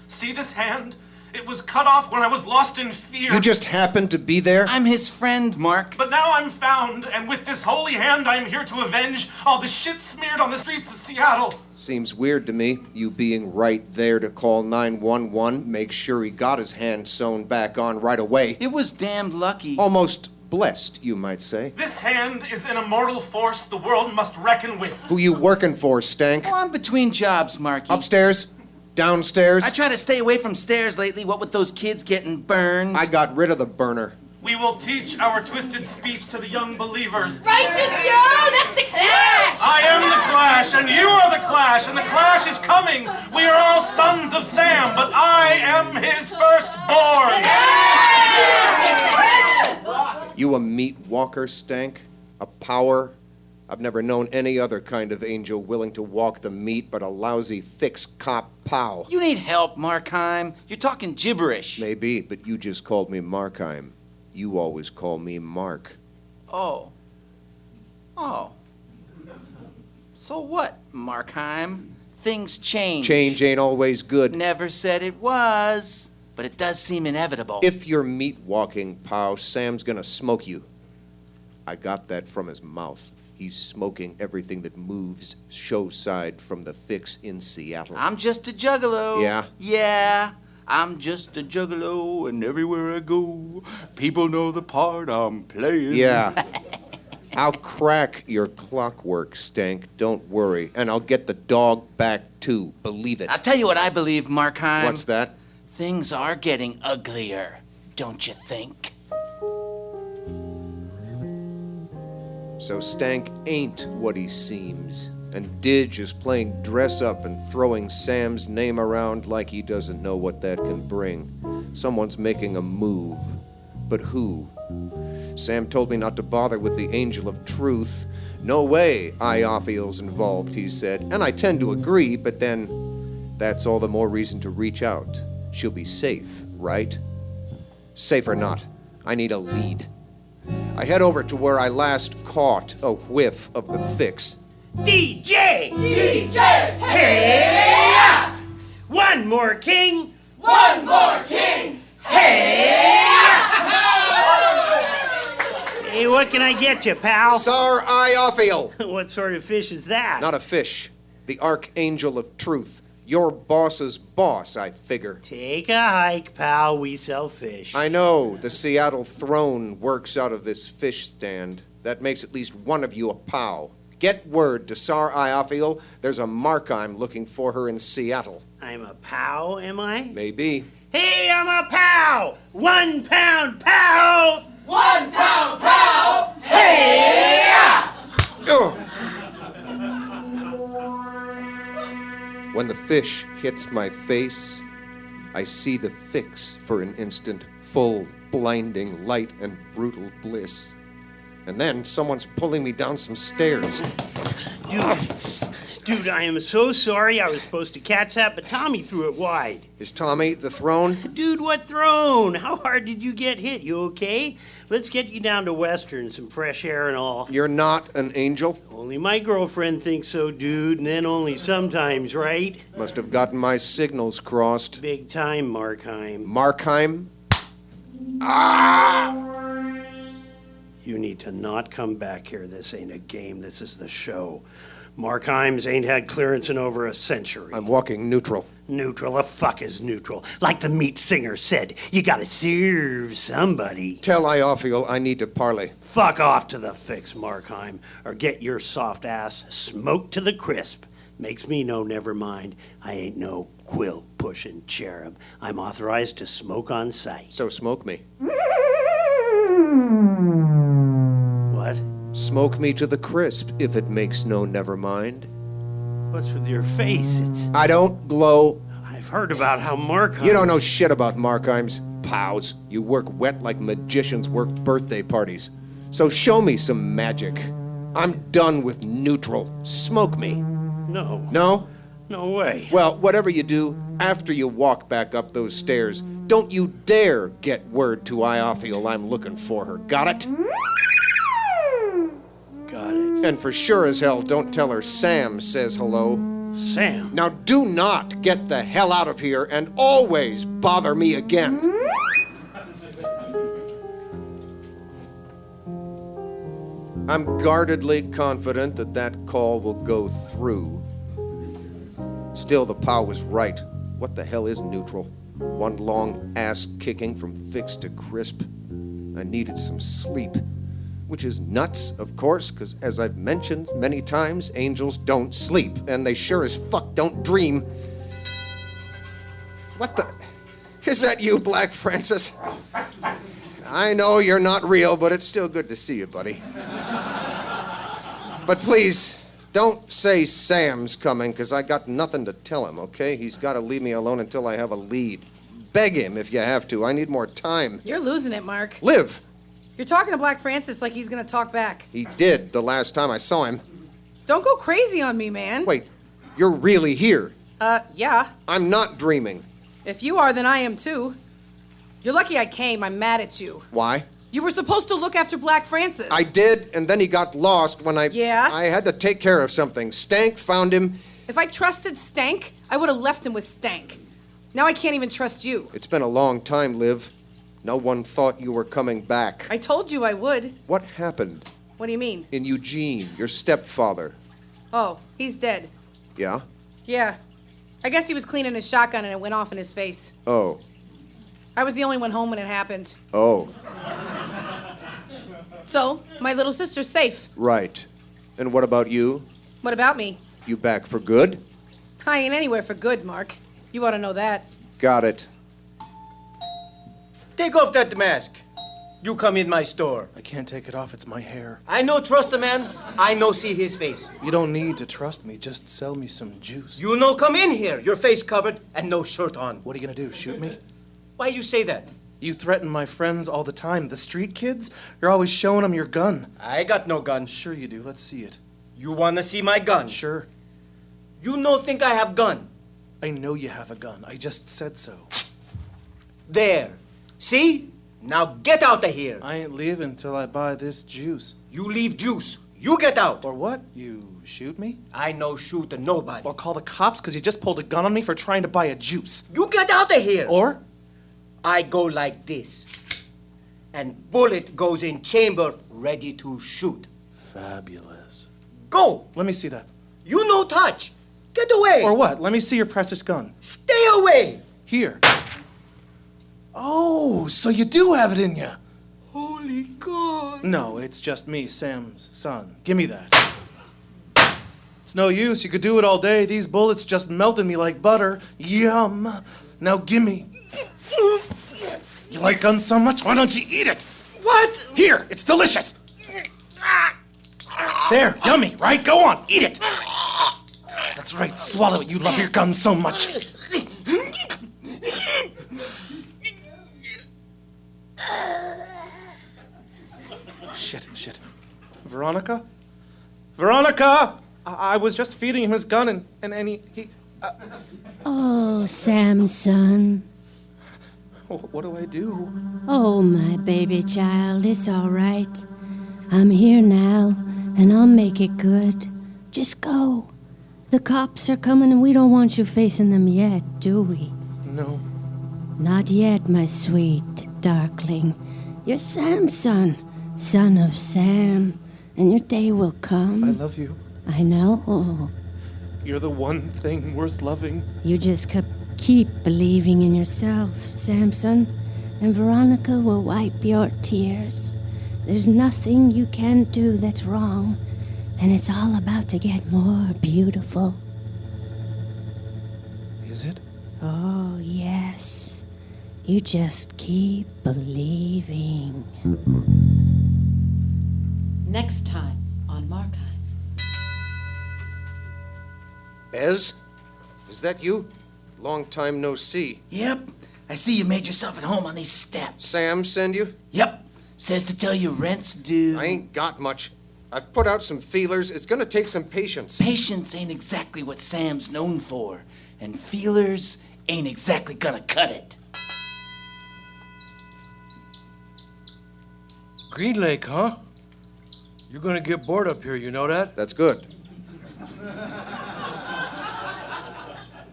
See this hand? It was cut off when I was lost in fear. You just happened to be there? I'm his friend, Mark. But now I'm found, and with this holy hand, I am here to avenge all the shit smeared on the streets of Seattle. Seems weird to me, you being right there to call 911, make sure he got his hand sewn back on right away. It was damned lucky. Almost blessed, you might say. This hand is an immortal force the world must reckon with. Who you working for, Stank? Oh, I'm between jobs, Marky. Upstairs? Downstairs? I try to stay away from stairs lately, what with those kids getting burned. I got rid of the burner. We will teach our twisted speech to the young believers. Righteous, yo! That's the Clash! I am the Clash, and you are the Clash, and the Clash is coming. We are all sons of Sam, but I am his firstborn. You a meat walker, Stank? A power? I've never known any other kind of angel willing to walk the meat but a lousy fix cop pow. You need help, Markheim. You're talking gibberish. Maybe, but you just called me Markheim. You always call me Mark. Oh. So what, Markheim? Things change. Change ain't always good. Never said it was, but it does seem inevitable. If you're meat walking, pal, Sam's gonna smoke you. I got that from his mouth. He's smoking everything that moves showside from the fix in Seattle. I'm just a juggalo. Yeah? Yeah, I'm just a juggalo, and everywhere I go, people know the part I'm playing. Yeah. I'll crack your clockwork, Stank. Don't worry. And I'll get the dog back, too. Believe it. I'll tell you what I believe, Markheim. What's that? Things are getting uglier, don't you think? So Stank ain't what he seems. And Didge is playing dress up and throwing Sam's name around like he doesn't know what that can bring. Someone's making a move. But who? Sam told me not to bother with the Angel of Truth. No way Iophiel's involved, he said. And I tend to agree, but then that's all the more reason to reach out. She'll be safe, right? Safe or not, I need a lead. I head over to where I last caught a whiff of the fix. DJ! DJ! Hey! One more king! One more king! Hey! Hey, what can I get you, pal? Tsar Iophiel! What sort of fish is that? Not a fish. The Archangel of Truth. Your boss's boss, I figure. Take a hike, pal. We sell fish. I know. The Seattle Throne works out of this fish stand. That makes at least one of you a pow. Get word to Tsar Iophiel. There's a Markheim looking for her in Seattle. I'm a pow, am I? Maybe. Hey, I'm a pow! 1 pound pow! 1 pound pow! Hey! Oh. When the fish hits my face, I see the fix for an instant, full, blinding light and brutal bliss. And then someone's pulling me down some stairs. Dude, I am so sorry. I was supposed to catch that, but Tommy threw it wide. Is Tommy the throne? Dude, what throne? How hard did you get hit? You okay? Let's get you down to Western, some fresh air and all. You're not an angel? Only my girlfriend thinks so, dude, and then only sometimes, right? Must have gotten my signals crossed. Big time, Markheim. Markheim? Ah! You need to not come back here. This ain't a game. This is the show. Markheim's ain't had clearance in over a century. I'm walking neutral. Neutral? The fuck is neutral? Like the meat singer said, you gotta serve somebody. Tell Iophiel I need to parley. Fuck off to the fix, Markheim, or get your soft ass smoked to the crisp. Makes me know never mind. I ain't no quill-pushing cherub. I'm authorized to smoke on sight. So smoke me. What? Smoke me to the crisp, if it makes no never mind. What's with your face? It's... I don't glow. I've heard about how Markheim... You don't know shit about Markheim's pals. You work wet like magicians work birthday parties. So show me some magic. I'm done with neutral. Smoke me. No. No? No way. Well, whatever you do, after you walk back up those stairs, don't you dare get word to Iophiel I'm looking for her. Got it? Got it. And for sure as hell, don't tell her Sam says hello. Sam? Now do not get the hell out of here and always bother me again. I'm guardedly confident that that call will go through. Still, the POW was right. What the hell is neutral? One long ass kicking from fixed to crisp. I needed some sleep. Which is nuts, of course, because as I've mentioned many times, angels don't sleep, and they sure as fuck don't dream. What the... Is that you, Black Francis? I know you're not real, but it's still good to see you, buddy. But please, don't say Sam's coming, because I got nothing to tell him, okay? He's got to leave me alone until I have a lead. Beg him if you have to. I need more time. You're losing it, Mark. Liv! You're talking to Black Francis like he's gonna talk back. He did the last time I saw him. Don't go crazy on me, man. Wait, you're really here? Yeah. I'm not dreaming. If you are, then I am too. You're lucky I came. I'm mad at you. Why? You were supposed to look after Black Francis. I did, and then he got lost when I... Yeah? I had to take care of something. Stank found him. If I trusted Stank, I would have left him with Stank. Now I can't even trust you. It's been a long time, Liv. No one thought you were coming back. I told you I would. What happened? What do you mean? In Eugene, your stepfather. Oh, he's dead. Yeah? Yeah. I guess he was cleaning his shotgun and it went off in his face. Oh. I was the only one home when it happened. Oh. So, my little sister's safe. Right. And what about you? What about me? You back for good? I ain't anywhere for good, Mark. You ought to know that. Got it. Take off that mask. You come in my store. I can't take it off. It's my hair. I no trust the man. I no see his face. You don't need to trust me. Just sell me some juice. You no come in here. Your face covered and no shirt on. What are you gonna do? Shoot me? Why you say that? You threaten my friends all the time. The street kids? You're always showing them your gun. I got no gun. Sure you do. Let's see it. You wanna see my gun? Sure. You no think I have gun? I know you have a gun. I just said so. There. See? Now get out of here. I ain't leaving till I buy this juice. You leave juice. You get out. Or what? You shoot me? I no shoot nobody. Or call the cops because you just pulled a gun on me for trying to buy a juice. You get out of here. Or? I go like this. And bullet goes in chamber ready to shoot. Fabulous. Go. Let me see that. You no touch. Get away. Or what? Let me see your precious gun. Stay away. Here. Oh, so you do have it in you. Holy God. No, it's just me, Sam's son. Give me that. It's no use. You could do it all day. These bullets just melted me like butter. Yum. Now gimme. You like guns so much? Why don't you eat it? What? Here, it's delicious. There, yummy, right? Go on, eat it. That's right, swallow it. You love your guns so much. Shit. Veronica? Veronica! I was just feeding him his gun and he Oh, Samson. What do I do? Oh, my baby child, it's all right. I'm here now, and I'll make it good. Just go. The cops are coming, and we don't want you facing them yet, do we? No. Not yet, my sweet darkling. You're Samson, son of Sam, and your day will come. I love you. I know. You're the one thing worth loving. You just keep believing in yourself, Samson, and Veronica will wipe your tears. There's nothing you can't do that's wrong, and it's all about to get more beautiful. Is it? Oh, yes. You just keep believing. Next time on Markheim. Bez? Is that you? Long time no see. Yep. I see you made yourself at home on these steps. Sam send you? Yep. Says to tell you rent's due. I ain't got much. I've put out some feelers. It's gonna take some patience. Patience ain't exactly what Sam's known for, and feelers ain't exactly gonna cut it. Green Lake, huh? You're gonna get bored up here, you know that? That's good.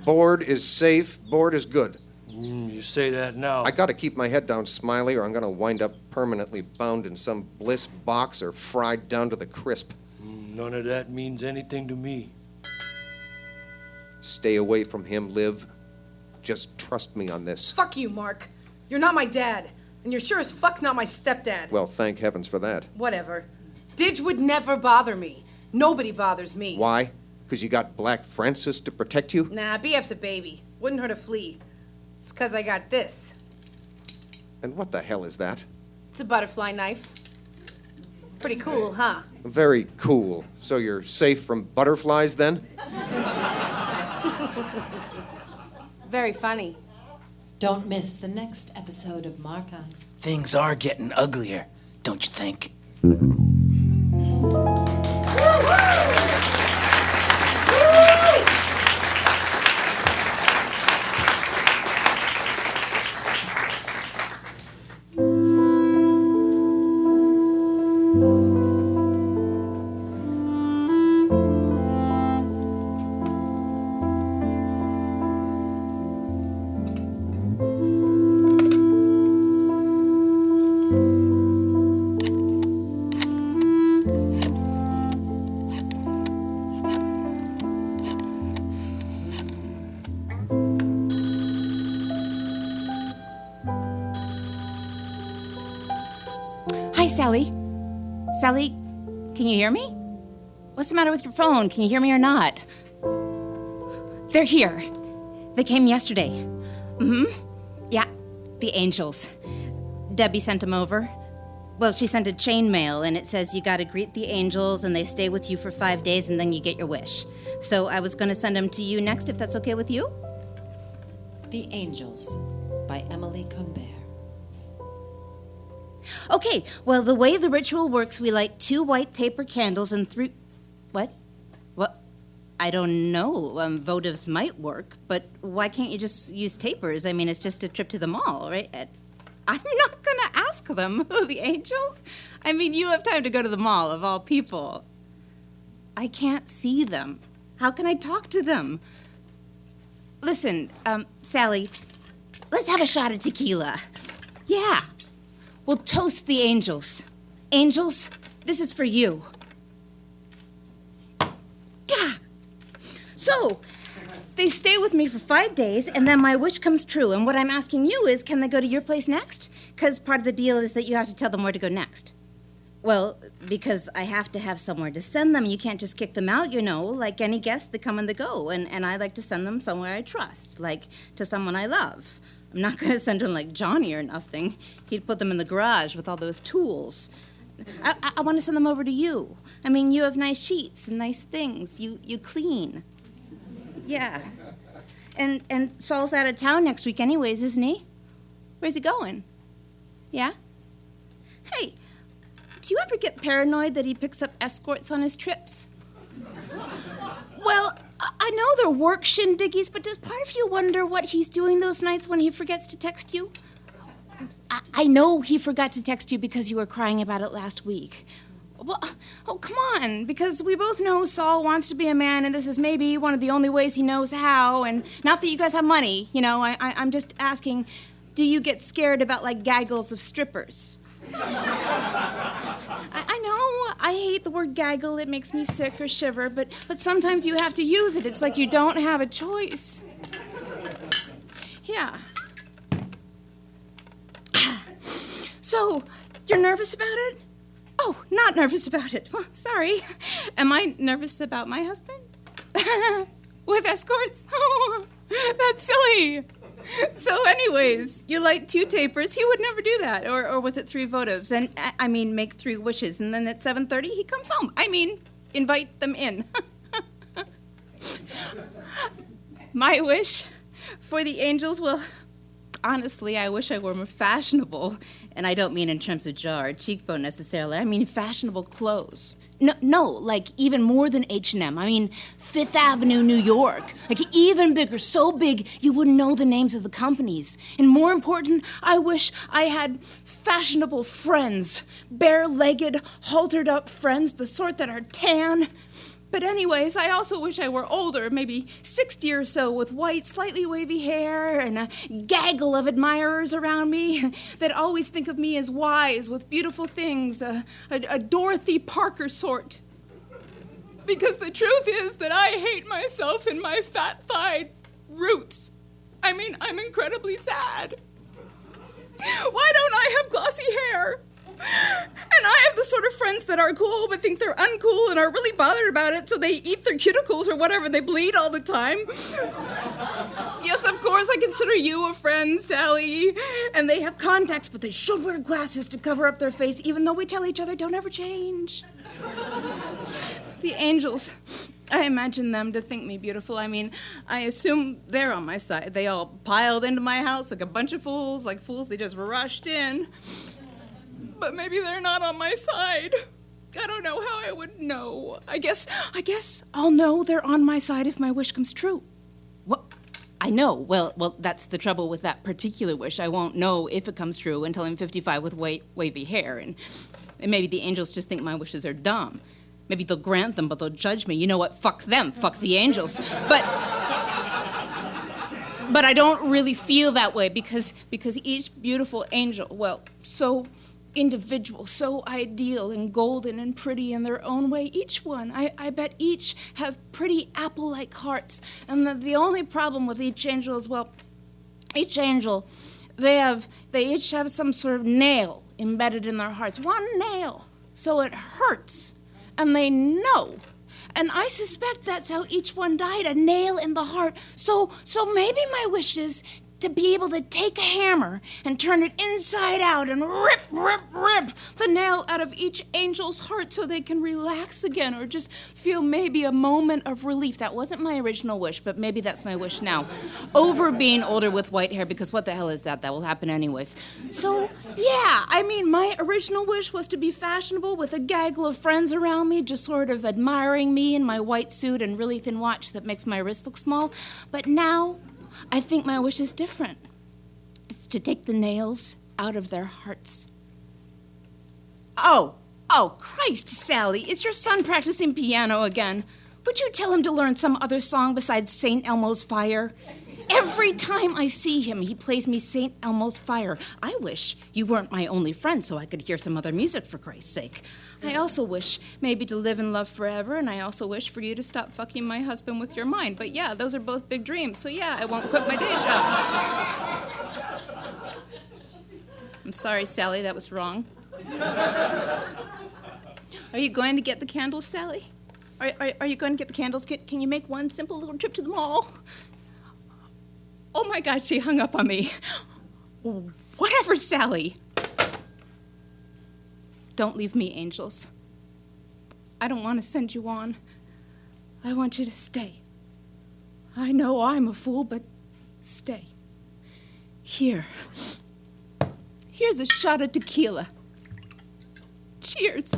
Bored is safe, bored is good. You say that now. I gotta keep my head down, Smiley, or I'm gonna wind up permanently bound in some bliss box or fried down to the crisp. None of that means anything to me. Stay away from him, Liv. Just trust me on this. Fuck you, Mark. You're not my dad. And you're sure as fuck not my stepdad. Well, thank heavens for that. Whatever. Didge would never bother me. Nobody bothers me. Why? Because you got Black Francis to protect you? Nah, BF's a baby. Wouldn't hurt a flea. It's because I got this. And what the hell is that? It's a butterfly knife. Pretty cool, huh? Very cool. So you're safe from butterflies then? Very funny. Don't miss the next episode of Markheim. Things are getting uglier, don't you think? Hi, Sally. Sally, can you hear me? What's the matter with your phone? Can you hear me or not? They're here. They came yesterday. Yeah, the angels. Debbie sent them over. Well, she sent a chain mail, and it says you gotta greet the angels, and they stay with you for 5 days, and then you get your wish. So I was gonna send them to you next, if that's okay with you? The Angels by Emily Conbert. Okay, well, the way the ritual works, we light 2 white taper candles and 3... What? What? I don't know. Votives might work, but why can't you just use tapers? I mean, it's just a trip to the mall, right? I'm not gonna ask them who the angels... I mean, you have time to go to the mall, of all people. I can't see them. How can I talk to them? Listen, Sally, let's have a shot of tequila. Yeah. We'll toast the angels. Angels, this is for you. Yeah. So, they stay with me for 5 days, and then my wish comes true. And what I'm asking you is, can they go to your place next? Because part of the deal is that you have to tell them where to go next. Well, because I have to have somewhere to send them. You can't just kick them out, you know, like any guests that come and they go. And I like to send them somewhere I trust, like to someone I love. I'm not going to send them like Johnny or nothing. He'd put them in the garage with all those tools. I want to send them over to you. I mean, you have nice sheets and nice things. You clean. Yeah. And Saul's out of town next week anyways, isn't he? Where's he going? Yeah? Hey, do you ever get paranoid that he picks up escorts on his trips? Well, I know they're work shindiggies, but does part of you wonder what he's doing those nights when he forgets to text you? I know he forgot to text you because you were crying about it last week. Well, oh, come on, because we both know Saul wants to be a man, and this is maybe one of the only ways he knows how, and not that you guys have money, you know, I'm just asking, do you get scared about, like, gaggles of strippers? I hate the word gaggle. It makes me sick or shiver, but sometimes you have to use it. It's like you don't have a choice. Yeah. So, you're nervous about it? Oh, not nervous about it. Well, sorry. Am I nervous about my husband? With escorts? Oh, that's silly. So anyways, you light 2 tapers. He would never do that. Or was it 3 votives? And, I mean, make 3 wishes. And then at 7:30, he comes home. I mean, invite them in. My wish for the angels, well, honestly, I wish I were more fashionable. And I don't mean in terms of jaw or cheekbone necessarily. I mean fashionable clothes. No, like even more than H&M. I mean Fifth Avenue, New York. Like even bigger, so big you wouldn't know the names of the companies. And more important, I wish I had fashionable friends. Bare-legged, haltered up friends, the sort that are tan. But anyways, I also wish I were older, maybe 60 or so, with white, slightly wavy hair and a gaggle of admirers around me that always think of me as wise, with beautiful things, a Dorothy Parker sort. Because the truth is that I hate myself and my fat-thighed roots. I mean, I'm incredibly sad. Why don't I have glossy hair? And I have the sort of friends that are cool but think they're uncool and are really bothered about it, so they eat their cuticles or whatever. They bleed all the time. Yes, of course, I consider you a friend, Sally. And they have contacts, but they should wear glasses to cover up their face, even though we tell each other don't ever change. The angels, I imagine them to think me beautiful. I mean, I assume they're on my side. They all piled into my house like a bunch of fools, like fools they just rushed in. But maybe they're not on my side. I don't know how I would know. I guess I'll know they're on my side if my wish comes true. What? I know. Well, that's the trouble with that particular wish. I won't know if it comes true until I'm 55 with wavy hair. And maybe the angels just think my wishes are dumb. Maybe they'll grant them, but they'll judge me. You know what? Fuck them. Fuck the angels. But I don't really feel that way because each beautiful angel, well, so individual, so ideal and golden and pretty in their own way. Each one, I bet each have pretty apple-like hearts. And the only problem with each angel is, well, each angel, they each have some sort of nail embedded in their hearts. One nail. So it hurts. And they know. And I suspect that's how each one died, a nail in the heart. So maybe my wish is to be able to take a hammer and turn it inside out and rip the nail out of each angel's heart so they can relax again or just feel maybe a moment of relief. That wasn't my original wish, but maybe that's my wish now. Over being older with white hair, because what the hell is that? That will happen anyways. So, yeah, I mean, my original wish was to be fashionable with a gaggle of friends around me, just sort of admiring me in my white suit and really thin watch that makes my wrist look small. But now, I think my wish is different. It's to take the nails out of their hearts. Oh, Christ, Sally, is your son practicing piano again? Would you tell him to learn some other song besides St. Elmo's Fire? Every time I see him, he plays me St. Elmo's Fire. I wish you weren't my only friend so I could hear some other music, for Christ's sake. I also wish maybe to live in love forever, and I also wish for you to stop fucking my husband with your mind. But yeah, those are both big dreams, so yeah, I won't quit my day job. I'm sorry, Sally, that was wrong. Are you going to get the candles, Sally? Are you going to get the candles? Can you make one simple little trip to the mall? Oh my God, she hung up on me. Whatever, Sally. Don't leave me, angels. I don't want to send you on. I want you to stay. I know I'm a fool, but stay. Here's a shot of tequila. Cheers.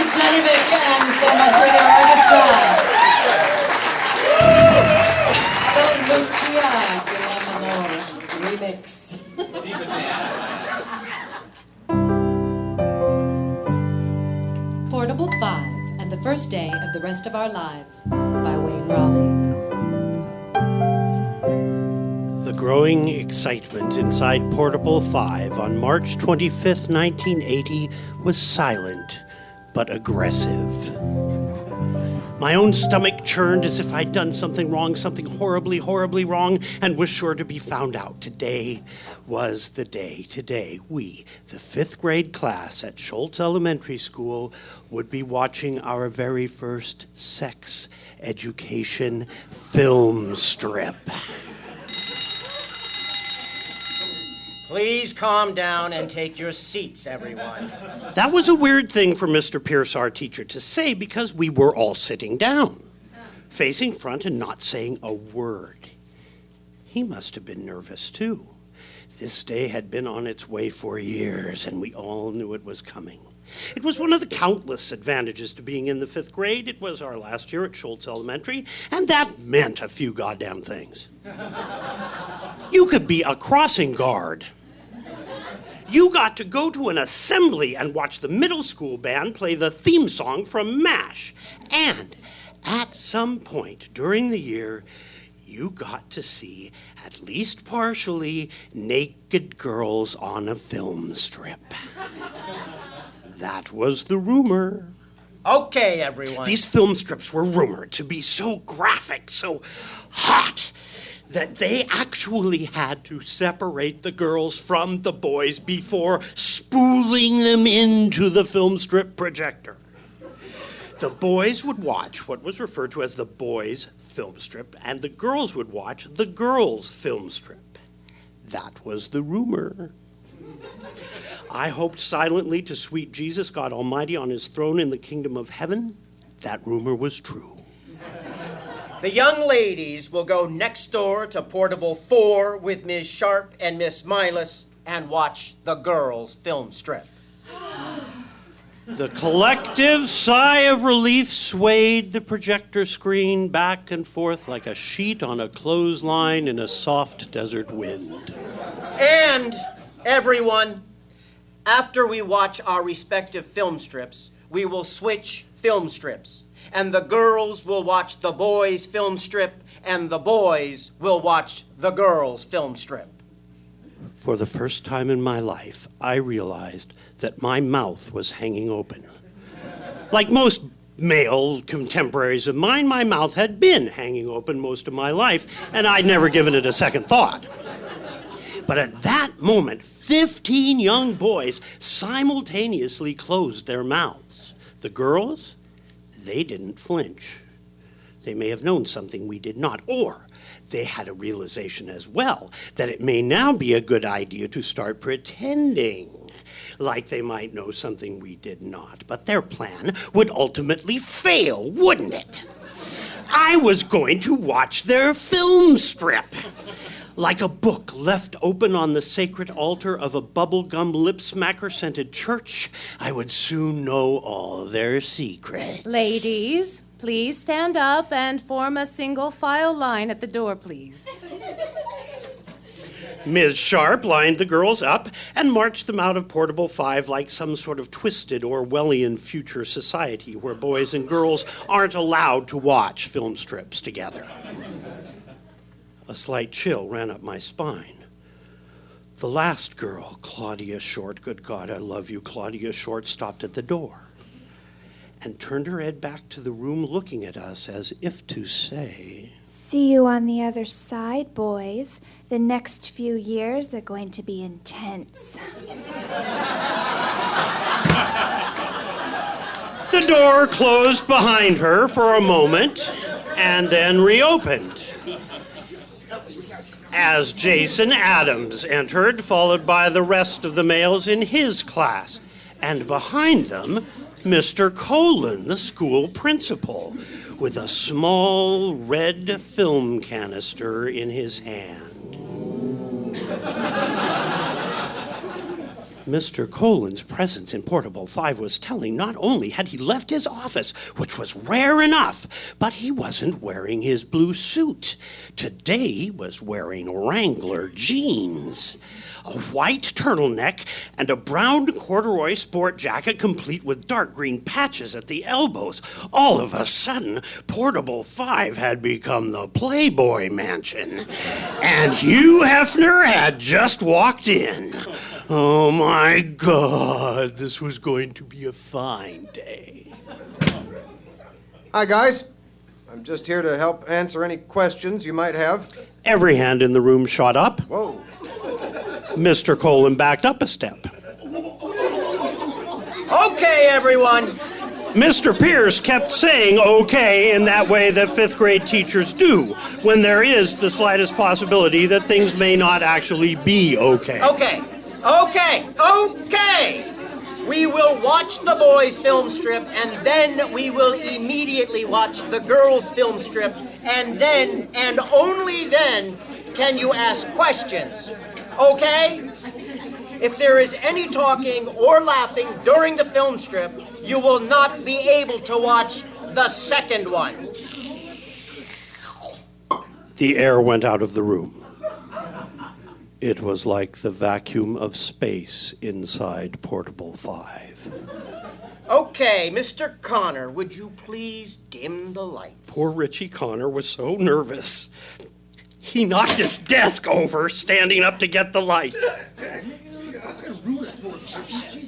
Jelinek and Sandbox Radio Orchestra. Don Lucia que l'amor remix. Portable 5 and the First Day of the Rest of Our Lives by Wayne Raleigh. The growing excitement inside Portable 5 on March 25th, 1980 was silent but aggressive. My own stomach churned as if I'd done something wrong, something horribly, horribly wrong, and was sure to be found out. Today was the day. Today, we, the 5th grade class at Schultz Elementary School, would be watching our very first sex education film strip. Please calm down and take your seats, everyone. That was a weird thing for Mr. Pierce, our teacher, to say because we were all sitting down, facing front and not saying a word. He must have been nervous, too. This day had been on its way for years, and we all knew it was coming. It was one of the countless advantages to being in the 5th grade. It was our last year at Schultz Elementary, and that meant a few goddamn things. You could be a crossing guard. You got to go to an assembly and watch the middle school band play the theme song from MASH. And at some point during the year, you got to see, at least partially, naked girls on a film strip. That was the rumor. Okay, everyone. These film strips were rumored to be so graphic, so hot, that they actually had to separate the girls from the boys before spooling them into the film strip projector. The boys would watch what was referred to as the boys' film strip, and the girls would watch the girls' film strip. That was the rumor. I hoped silently to sweet Jesus, God Almighty, on his throne in the kingdom of heaven. That rumor was true. The young ladies will go next door to Portable 4 with Ms. Sharp and Miss Milas and watch the girls' film strip. The collective sigh of relief swayed the projector screen back and forth like a sheet on a clothesline in a soft desert wind. And, everyone, after we watch our respective film strips, we will switch film strips. And the girls will watch the boys' film strip, and the boys will watch the girls' film strip. For the first time in my life, I realized that my mouth was hanging open. Like most male contemporaries of mine, my mouth had been hanging open most of my life, and I'd never given it a second thought. But at that moment, 15 young boys simultaneously closed their mouths. The girls, they didn't flinch. They may have known something we did not, or they had a realization as well that it may now be a good idea to start pretending. like they might know something we did not. But their plan would ultimately fail, wouldn't it? I was going to watch their film strip. Like a book left open on the sacred altar of a bubblegum lip-smacker-scented church, I would soon know all their secrets. Ladies, please stand up and form a single file line at the door, please. Ms. Sharp lined the girls up and marched them out of Portable 5 like some sort of twisted Orwellian future society where boys and girls aren't allowed to watch film strips together. A slight chill ran up my spine. The last girl, Claudia Short, good God, I love you, Claudia Short, stopped at the door and turned her head back to the room looking at us as if to say, "See you on the other side, boys. The next few years are going to be intense." The door closed behind her for a moment and then reopened as Jason Adams entered, followed by the rest of the males in his class. And behind them, Mr. Colin, the school principal, with a small red film canister in his hand. Mr. Colin's presence in Portable 5 was telling. Not only had he left his office, which was rare enough, but he wasn't wearing his blue suit. Today he was wearing Wrangler jeans, a white turtleneck, and a brown corduroy sport jacket complete with dark green patches at the elbows. All of a sudden, Portable 5 had become the Playboy Mansion, and Hugh Hefner had just walked in. Oh my God, this was going to be a fine day. Hi, guys. I'm just here to help answer any questions you might have. Every hand in the room shot up. Whoa. Mr. Colin backed up a step. Okay, everyone. Mr. Pierce kept saying okay in that way that fifth grade teachers do when there is the slightest possibility that things may not actually be okay. Okay. We will watch the boys' film strip, and then we will immediately watch the girls' film strip, and then, and only then, can you ask questions. Okay? If there is any talking or laughing during the film strip, you will not be able to watch the second one. The air went out of the room. It was like the vacuum of space inside Portable 5. Okay, Mr. Connor, would you please dim the lights? Poor Richie Connor was so nervous. He knocked his desk over, standing up to get the lights.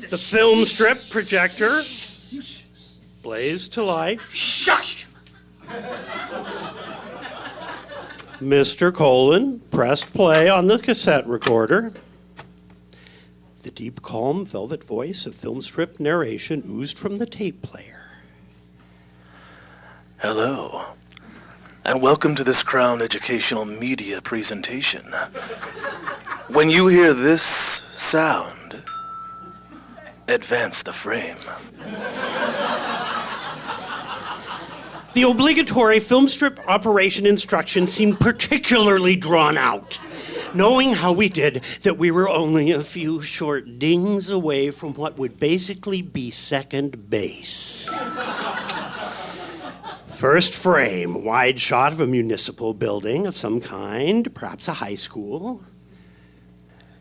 The film strip projector blazed to life. Shush! Mr. Colin pressed play on the cassette recorder. The deep, calm, velvet voice of film strip narration oozed from the tape player. Hello, and welcome to this Crown Educational Media presentation. When you hear this sound, advance the frame. The obligatory film strip operation instructions seemed particularly drawn out, knowing how we did that we were only a few short dings away from what would basically be second base. First frame, wide shot of a municipal building of some kind, perhaps a high school.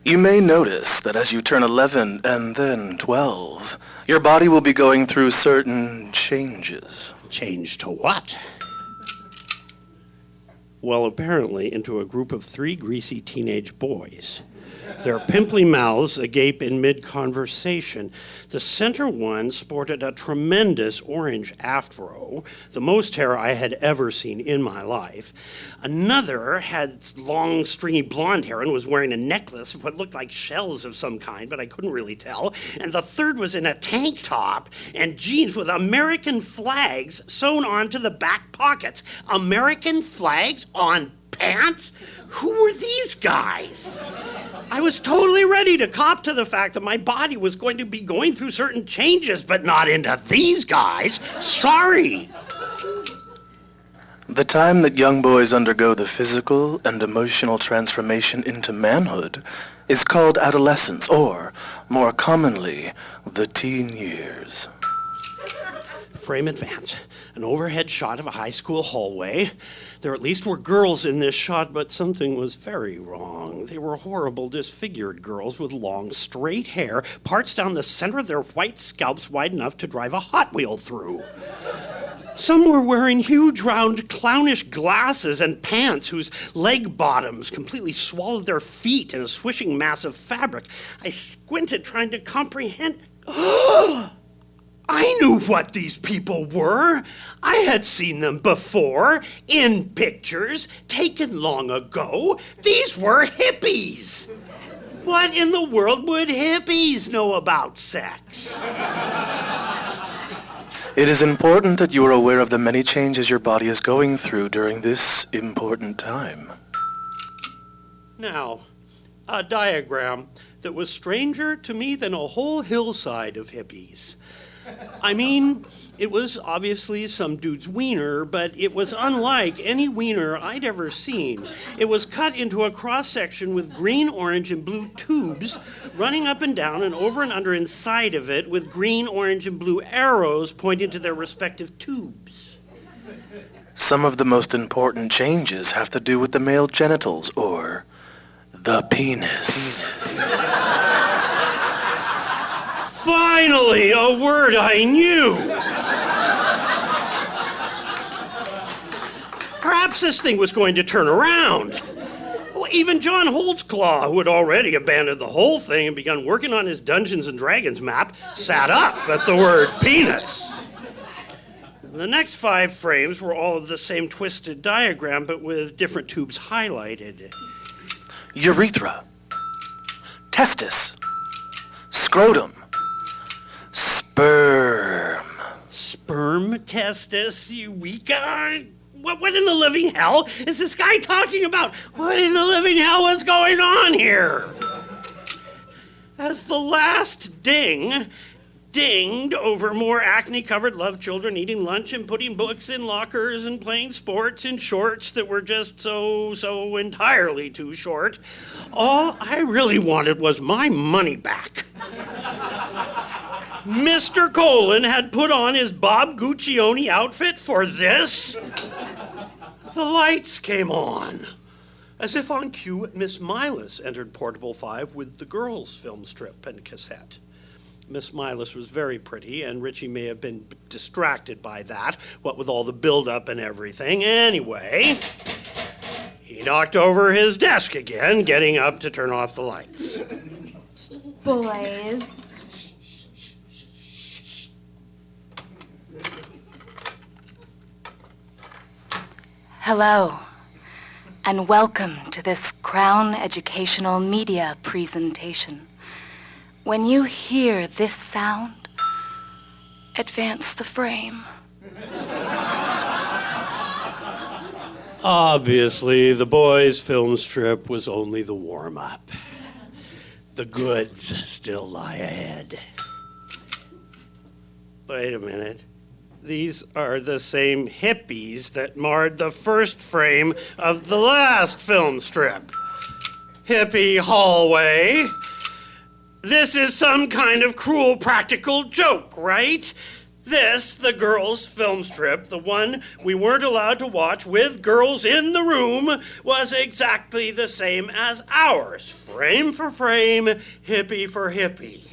You may notice that as you turn 11 and then 12, your body will be going through certain changes. Change to what? Well, apparently into a group of 3 greasy teenage boys. Their pimply mouths agape in mid-conversation. The center one sported a tremendous orange afro, the most hair I had ever seen in my life. Another had long, stringy blonde hair and was wearing a necklace of what looked like shells of some kind, but I couldn't really tell. And the third was in a tank top and jeans with American flags sewn onto the back pockets. American flags on pants? Who were these guys? I was totally ready to cop to the fact that my body was going to be going through certain changes, but not into these guys. Sorry. The time that young boys undergo the physical and emotional transformation into manhood is called adolescence, or, more commonly, the teen years. Frame advance. An overhead shot of a high school hallway. There at least were girls in this shot, but something was very wrong. They were horrible, disfigured girls with long, straight hair, parts down the center of their white scalps wide enough to drive a Hot Wheel through. Some were wearing huge, round, clownish glasses and pants whose leg bottoms completely swallowed their feet in a swishing mass of fabric. I squinted, trying to comprehend. I knew what these people were. I had seen them before, in pictures, taken long ago. These were hippies. What in the world would hippies know about sex? It is important that you are aware of the many changes your body is going through during this important time. Now, a diagram that was stranger to me than a whole hillside of hippies. I mean, it was obviously some dude's wiener, but it was unlike any wiener I'd ever seen. It was cut into a cross-section with green, orange, and blue tubes running up and down and over and under inside of it with green, orange, and blue arrows pointing to their respective tubes. Some of the most important changes have to do with the male genitals, or the penis. Finally, a word I knew! Perhaps this thing was going to turn around. Well, even John Holtzclaw, who had already abandoned the whole thing and begun working on his Dungeons and Dragons map, sat up at the word penis. The next 5 frames were all of the same twisted diagram, but with different tubes highlighted. Urethra. Testis. Scrotum. Sperm. Sperm, testis, eureka? What in the living hell is this guy talking about? What in the living hell is going on here? As the last ding dinged over more acne-covered love children eating lunch and putting books in lockers and playing sports in shorts that were just so entirely too short, all I really wanted was my money back. Mr. Colon had put on his Bob Guccione outfit for this? The lights came on. As if on cue, Miss Milas entered Portable 5 with the girls' film strip and cassette. Miss Milas was very pretty, and Richie may have been distracted by that, what with all the build-up and everything. Anyway, he knocked over his desk again, getting up to turn off the lights. Boys. Hello, and welcome to this Crown Educational Media presentation. When you hear this sound, advance the frame. Obviously, the boys' film strip was only the warm-up. The goods still lie ahead. Wait a minute. These are the same hippies that marred the first frame of the last film strip. Hippie hallway. This is some kind of cruel practical joke, right? This, the girls' film strip, the one we weren't allowed to watch with girls in the room, was exactly the same as ours. Frame for frame, hippie for hippie.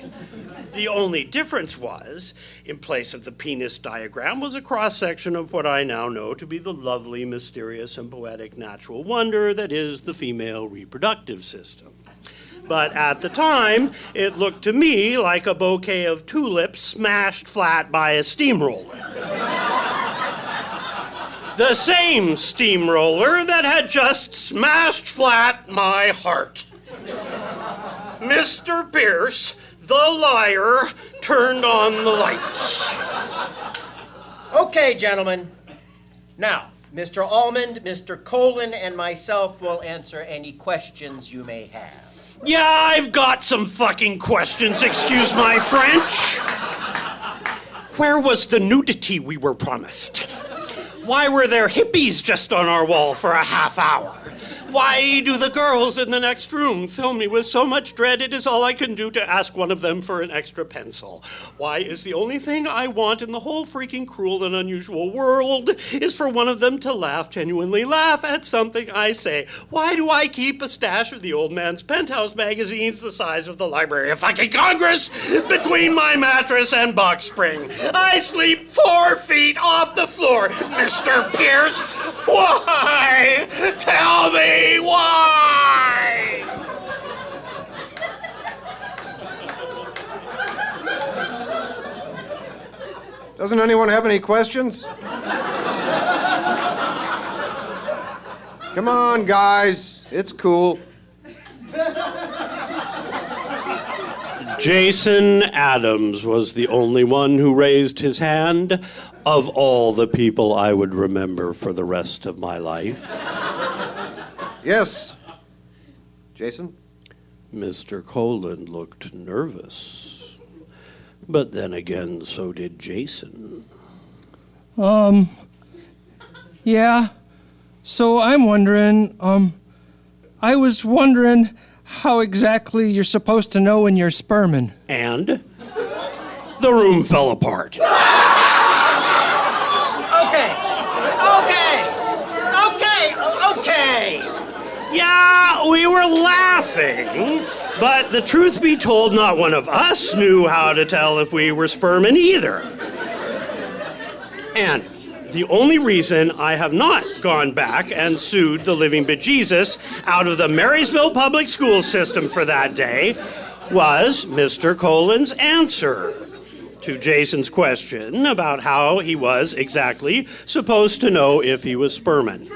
The only difference was, in place of the penis diagram, was a cross-section of what I now know to be the lovely, mysterious, and poetic natural wonder that is the female reproductive system. But at the time, it looked to me like a bouquet of tulips smashed flat by a steamroller. The same steamroller that had just smashed flat my heart. Mr. Pierce, the liar, turned on the lights. Okay, gentlemen. Now Mr. Almond, Mr. Colon, and myself will answer any questions you may have. Yeah, I've got some fucking questions, excuse my French. Where was the nudity we were promised? Why were there hippies just on our wall for a half hour? Why do the girls in the next room fill me with so much dread it is all I can do to ask one of them for an extra pencil? Why is the only thing I want in the whole freaking cruel and unusual world is for one of them to laugh, genuinely laugh at something I say? Why do I keep a stash of the old man's Penthouse magazines the size of the Library of fucking Congress between my mattress and box spring? I sleep 4 feet off the floor, Mr. Pierce. Why? Tell me why? Doesn't anyone have any questions? Come on, guys. It's cool. Jason Adams was the only one who raised his hand of all the people I would remember for the rest of my life. Yes. Jason? Mr. Colon looked nervous. But then again, so did Jason. Yeah. So I'm wondering, I was wondering how exactly you're supposed to know when you're sperming. And? The room fell apart. Okay. Yeah, we were laughing, but the truth be told, not one of us knew how to tell if we were sperming either. And the only reason I have not gone back and sued the living bejesus out of the Marysville public school system for that day was Mr. Colon's answer to Jason's question about how he was exactly supposed to know if he was sperming.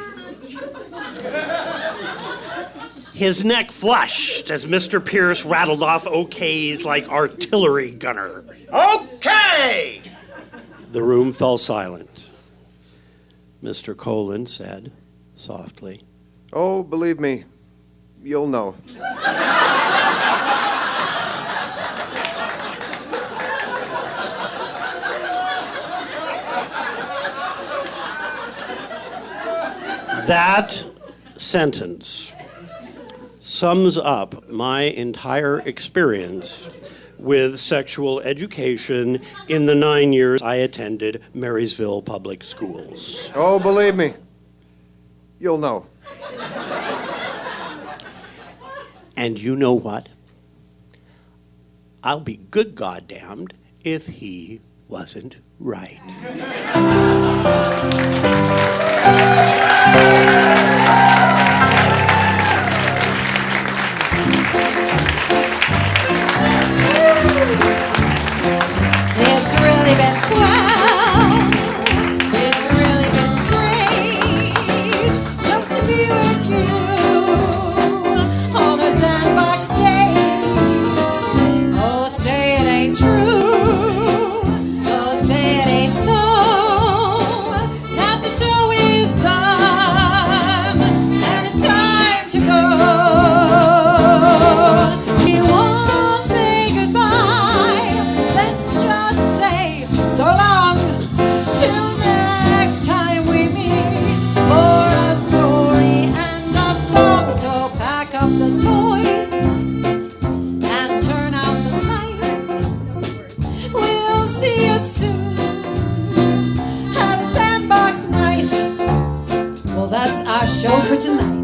His neck flushed as Mr. Pierce rattled off okays like artillery gunner. Okay! The room fell silent. Mr. Colon said softly, Oh, believe me, you'll know. That sentence sums up my entire experience with sexual education in the 9 years I attended Marysville Public Schools. Oh, believe me, you'll know. And you know what? I'll be good goddamned if he wasn't right. It's really been swell. It's really been great just to be with you on a sandbox date. Oh, say it ain't true. Oh, say it ain't so. That the show is done and it's time to go. We won't say goodbye. Let's just say so long till next time we meet for a story and a song. So pack up the toys and turn out the lights. We'll see you soon at a sandbox night. Well, that's our show for tonight.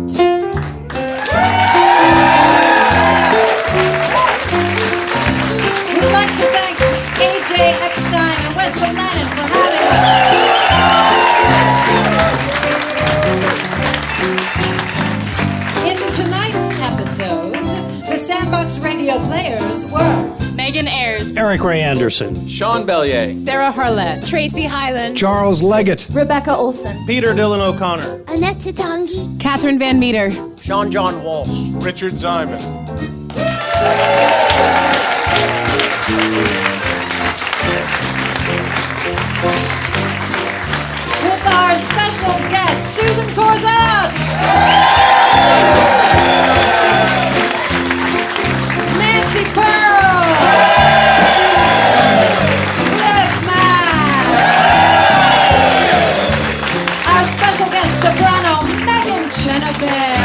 We'd like to thank A.J. Epstein and West of Lennon for having us. In tonight's episode, the Sandbox Radio players were Megan Ayers, Eric Ray Anderson, Sean Bellier, Sarah Harlett, Tracy Highland, Charles Leggett, Rebecca Olson, Peter Dillon O'Connor, Annette Tatangi, Catherine Van Meter, Sean John Walsh, Richard Zyman. with our special special guest, Susan Corzette. Nancy Pearl. Cliff Mack. Our special guest soprano, Megan Cheneville.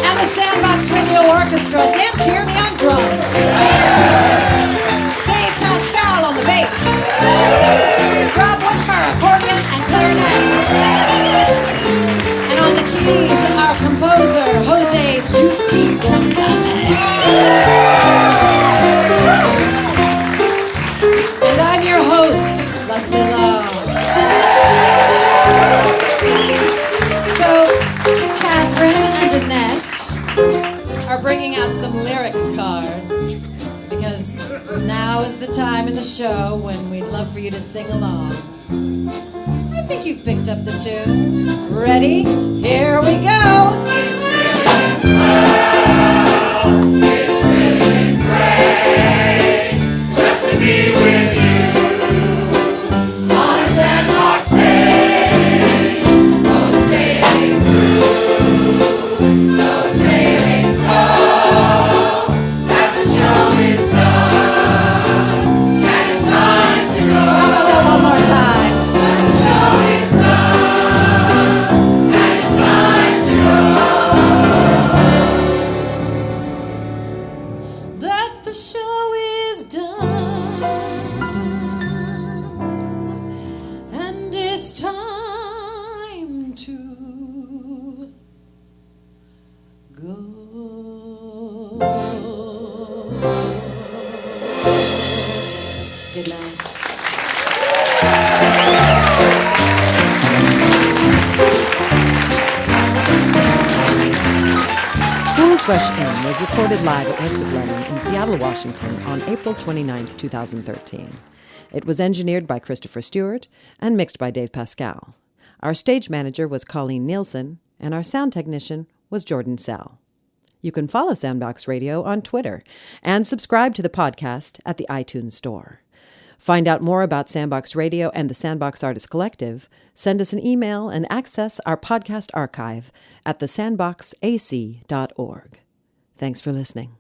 And the Sandbox Radio Orchestra, Dan Tierney on drums. Dave Pascal on the bass. Rob Whitmer, accordion and clarinet. And on the keys, our composer, Jose Juicy Gonzalez. And I'm your host, Leslie Law. So, Catherine and Annette are bringing out some lyric cards because now is the time in the show when we'd love for you to sing along. I think you've picked up the tune. Ready? Here we go. It's really great just to be with you on a Sandbox stage. No sailing through, no sailing slow. That the show is done and it's time to go. How about that one more time? That the show is done and it's time to go. That the show is done and it's time to go. Good night. Fools Rush In was recorded live at West of Lenin in Seattle, Washington on April 29, 2013. It was engineered by Christopher Stewart and mixed by Dave Pascal. Our stage manager was Colleen Nielsen, and our sound technician was Jordan Sell. You can follow Sandbox Radio on Twitter and subscribe to the podcast at the iTunes Store. Find out more about Sandbox Radio and the Sandbox Artist Collective, send us an email and access our podcast archive at thesandboxac.org. Thanks for listening.